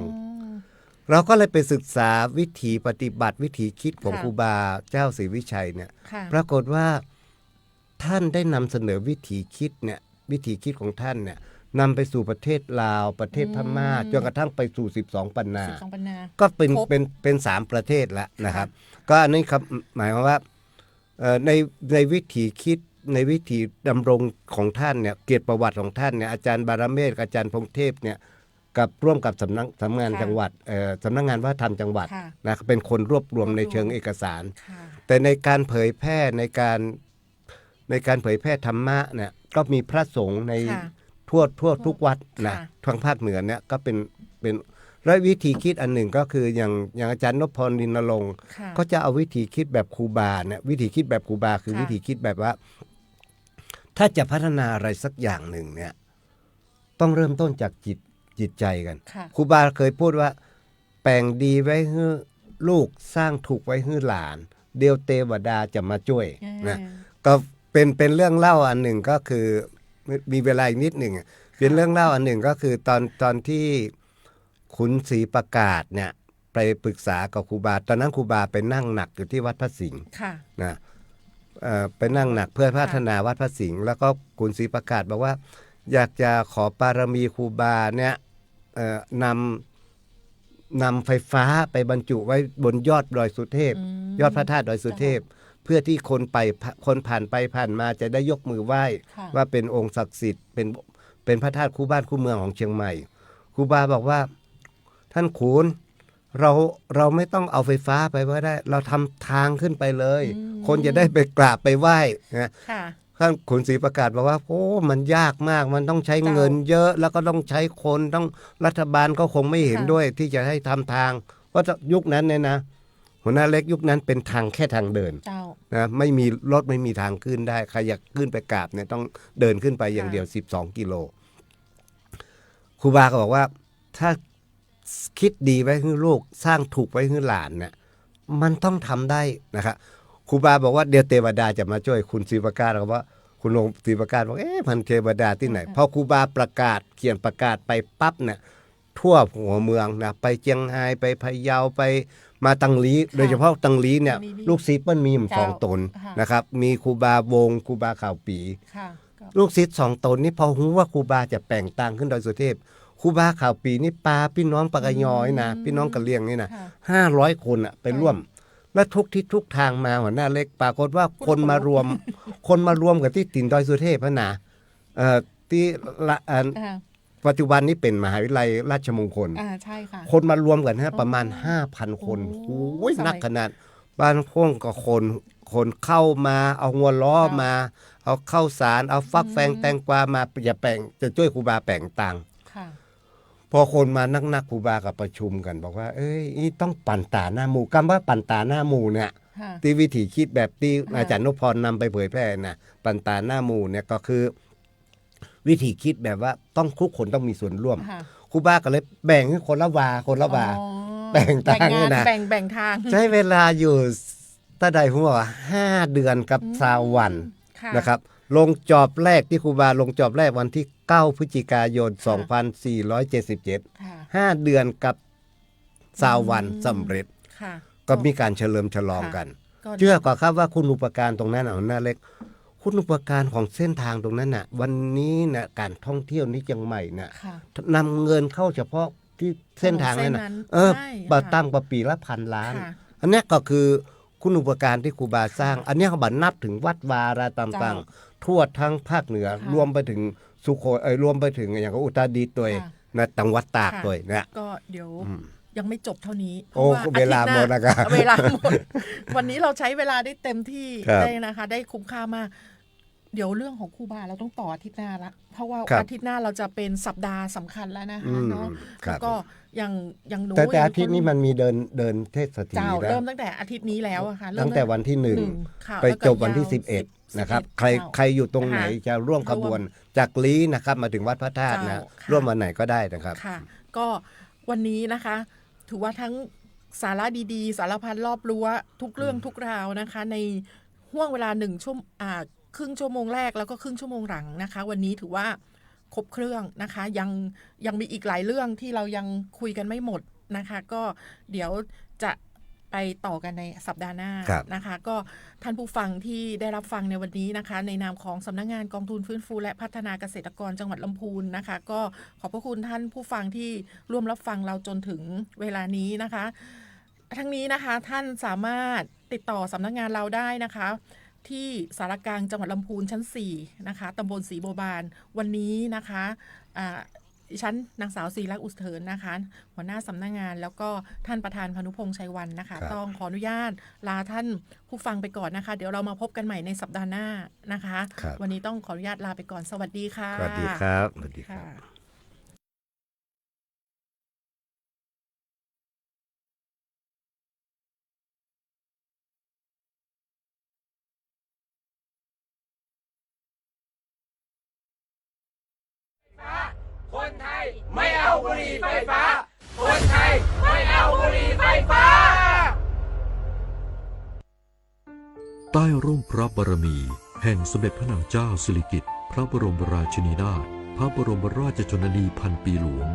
Speaker 12: เราก็เลยไปศึกษาวิถีปฏิบัติวิถีคิดของครูบาเจ้าศรีวิชัยเนี่ยปรากฏว่าท่านได้นำเสนอวิถีคิดเนี่ยวิถีคิดของท่านเนี่ยนำไปสู่ประเทศลาวประเทศพม่าจนกระทั่งไปสู่12ปันนาก็เป็น3ประเทศแล้วนะครับก็อันนี้ครับหมายความว่าในวิถีคิดในวิถีดำรงของท่านเนี่ยเกียรติประวัติของท่านเนี่ยอาจารย์บารเมศอาจารย์พงเทพเนี่ยกับร่วมกับสำนักงานจังหวัดสำนักงานวัฒนธรรมจังหวัดนะเป็นคนรวบรวมในเชิงเอกสารแต่ในการเผยแพร่ในการเผยแพร่ธรรมะเนี่ยก็มีพระสงฆ์ในทั่วทุกวัดนะทางภาคเหนือเนี่ยก็เป็นและวิธีคิดอันหนึ่งก็คืออย่างอาจารย์นพพร นินรงค์ก็จะเอาวิธีคิดแบบครูบาเนี่ยวิธีคิดแบบครูบาคือวิธีคิดแบบว่า ถ้าจะพัฒนาอะไรสักอย่างหนึ่งเนี่ยต้องเริ่มต้นจากจิตใจกันครูบาเคยพูดว่าแปลงดีไว้ให้ลูกสร้างถูกไว้ให้หลานเดียวเทวดาจะมาช่วยนะก็เป็นเรื่องเล่าอันหนึ่งก็คือมีเวลาอีกนิดหนึ่งเป็นเรื่องเล่าอันหนึ่งก็คือตอนที่ขุนศรีประกาศเนี่ยไปปรึกษากับครูบาตอนนั้นครูบาไปนั่งหนักอยู่ที่วัดพระสิงห์นะไปนั่งหนักเพื่อพัฒนาวัดพระสิงห์แล้วก็ขุนศรีประกาศบอกว่าอยากจะขอปารมีครูบาเนี่ยนำไฟฟ้าไปบรรจุไว้บนยอดดอยสุเทพยอดพระธาตุดอยสุเทพเพื่อที่คนผ่านไปผ่านมาจะได้ยกมือไหว้ว่าเป็นองค์ศักดิ์สิทธิ์เป็นพระธาตุคู่บ้านคู่เมืองของเชียงใหม่ครูบาบอกว่าท่านขุนเราไม่ต้องเอาไฟฟ้าไปก็ได้เราทำทางขึ้นไปเลยคนจะได้ไปกราบไปไหว้นะท่านขุนศรีประกาศบอกว่าโอ้มันยากมากมันต้องใช้เงินเยอะแล้วก็ต้องใช้คนต้องรัฐบาลก็คงไม่เห็นด้วยที่จะให้ทำทางเพราะยุคนั้นเนี่ยนะหัวหน้าเล็กยุคนั้นเป็นทางแค่ทางเดินนะไม่มีรถไม่มีทางขึ้นได้ใครอยากขึ้นไปกราบเนี่ยต้องเดินขึ้นไปอย่างเดียว12 กิโลครูบาก็บอกว่าถ้าคิดดีไว้ให้ลูกสร้างถูกไว้ให้หลานเนี่ยมันต้องทำได้นะครับครูบาบอกว่าเดี๋ยวเทวดาจะมาช่วยคุณศรีประกาศบอกว่าคุณองค์ศรีประกาศบอกมันเทวดาที่ไหนพอครูบาประกาศเขียนประกาศไปปั๊บเนี่ยทั่วหัวเมืองนะไปเชียงรายไปพะเยาไปมาตังลีโดยเฉพาะตังลีเนี่ยลูกศิษย์เปิ้ลมี2 ตนนะครับมีครูบาวงครูบาข่าวปีลูกศิษย์2 ตนนี่พอรู้ว่าครูบาจะแปลงตังขึ้นดอยสุเทพครูบาข่าวปีนี่ปาพี่น้องปากยอยนะพี่น้องกะเลียงนี่นะ500 คนอะไปร่วมและทุกทิศทุกทางมาหัวหน้าเล็กปรากฏว่าคนมารวมกับที่ติ่นดอยสุเทพนะที่ปัจจุบันนี้เป็นมหาวิทยาลัยราชมงคล
Speaker 10: ใช่ค่ะ
Speaker 12: คนมารวมกันประมาณ 5,000 คนโอ้ยนักขนาดบ้านโค้งก็คนเข้ามาเอางัวล้อมาเอาข้าวสารเอาฟักแฟงแตงกวามาจะช่วยครูบาแปลงตังพอคนมานักครูบากับประชุมกันบอกว่านี่ต้องปั่นตาหน้าหมู่คำว่าปั่นตาหน้าหมู่เนี่ยที่วิธีคิดแบบที่อาจารย์นพพรนำไปเผยแพร่นะปั่นตาหน้าหมู่เนี่ยก็คือวิธีคิดแบบว่าต้องทุกคนต้องมีส่วนร่วมครูบาก็เลยแบ่งให้คนละวาแบ่งทางนี่นะ
Speaker 10: แบ่งทาง
Speaker 12: ใช้เวลาอยู่ตาใดผมบอกว่า5 เดือนกับ20 วันนะครับลงจอบแรกที่ครูบาลงจอบแรกวันที่9 พฤศจิกายน 2477 5 เดือนกับ20 วันสำเร็จก็มีการเฉลิมฉลองกันเชื่อก่อนครับว่าคุณอุปการตรงนั้นหน้าเล็กคุณอุปการของเส้นทางตรงนั้นน่ะวันนี้น่ะการท่องเที่ยวนี้เชียงใหม่น่ะนำเงินเข้าเฉพาะที่เส้นทางนั้นตั้งประปีละ1,000 ล้านอันนี้ก็คือคุณอุปการที่ครูบาสร้างอันนี้เขาบันนับถึงวัดวาราต่างๆทั่วทั้งภาคเหนือรวมไปถึงสุโขทัยรวมไปถึงอย่างอุตรดิตถ์ตัวนะจังหวัดตากตัวเนี่ย
Speaker 10: ก็เดี๋ยวยังไม่จบเท่านี้
Speaker 12: โอ้เวลาหมดนะครับ
Speaker 10: เวลาหมดวันนี้เราใช้เวลาได้เต็มที่ได้นะคะได้คุ้มค่ามากเดี๋ยวเรื่องของครูบาเราต้องต่ออาทิตย์หน้าละเพราะว่าอาทิตย์หน้าเราจะเป็นสัปดาห์สำคัญแล้วนะคะเนาะแล้วก็ยังหนู
Speaker 12: แต่อาทิตย์นี้มันมีเดินเทศที
Speaker 10: แล้วเริ่มตั้งแต่อาทิตย์นี้แล้วอะค่ะ
Speaker 12: ตั้งแต่วันที่1ไปจบวันที่11นะครับใครอยู่ตรงไหนจะร่วมขบวนจากลีนะครับมาถึงวัดพระธาตุนะร่วมวันไหนก็ได้นะครับ
Speaker 10: ค่ะก็วันนี้นะคะถือว่าทั้งสาระดีๆสารพันรอบรั้วทุกเรื่องทุกราวนะคะในห่วงเวลาครึ่งชั่วโมงแรกแล้วก็ครึ่งชั่วโมงหลังนะคะวันนี้ถือว่าครบเครื่องนะคะยังมีอีกหลายเรื่องที่เรายังคุยกันไม่หมดนะคะก็เดี๋ยวจะไปต่อกันในสัปดาห์หน้านะคะก็ท่านผู้ฟังที่ได้รับฟังในวันนี้นะคะในนามของสำนักงานกองทุนฟื้นฟูและพัฒนาเกษตรกรจังหวัดลำพูนนะคะก็ขอบพระคุณท่านผู้ฟังที่ร่วมรับฟังเราจนถึงเวลานี้นะคะทั้งนี้นะคะท่านสามารถติดต่อสำนักงานเราได้นะคะที่สารกลางจังหวัดลำพูนชั้น4นะคะตำบลศรีบัวบานวันนี้นะคะชั้นนางสาวศรีลักษณ์อุสเถินนะคะหัวหน้าสำนักงานแล้วก็ท่านประธานพานุพงษ์ชัยวันนะคะต้องขออนุญาตลาท่านผู้ฟังไปก่อนนะคะเดี๋ยวเรามาพบกันใหม่ในสัปดาห์หน้านะคะวันนี้ต้องขออนุญาตลาไปก่อนสวัสดีค่ะ
Speaker 12: สวัสดีครับสวัสดีครับ
Speaker 14: บุหรี่ไฟฟ้าคนไทยไม่เอาบุหรี่ไฟฟ้า
Speaker 15: ใต้ร่มพระบารมีแห่งสมเด็จพระนางเจ้าสิริกิติ์พระบรมราชินีนาถพระบรมราชชนนีพันปีหลวง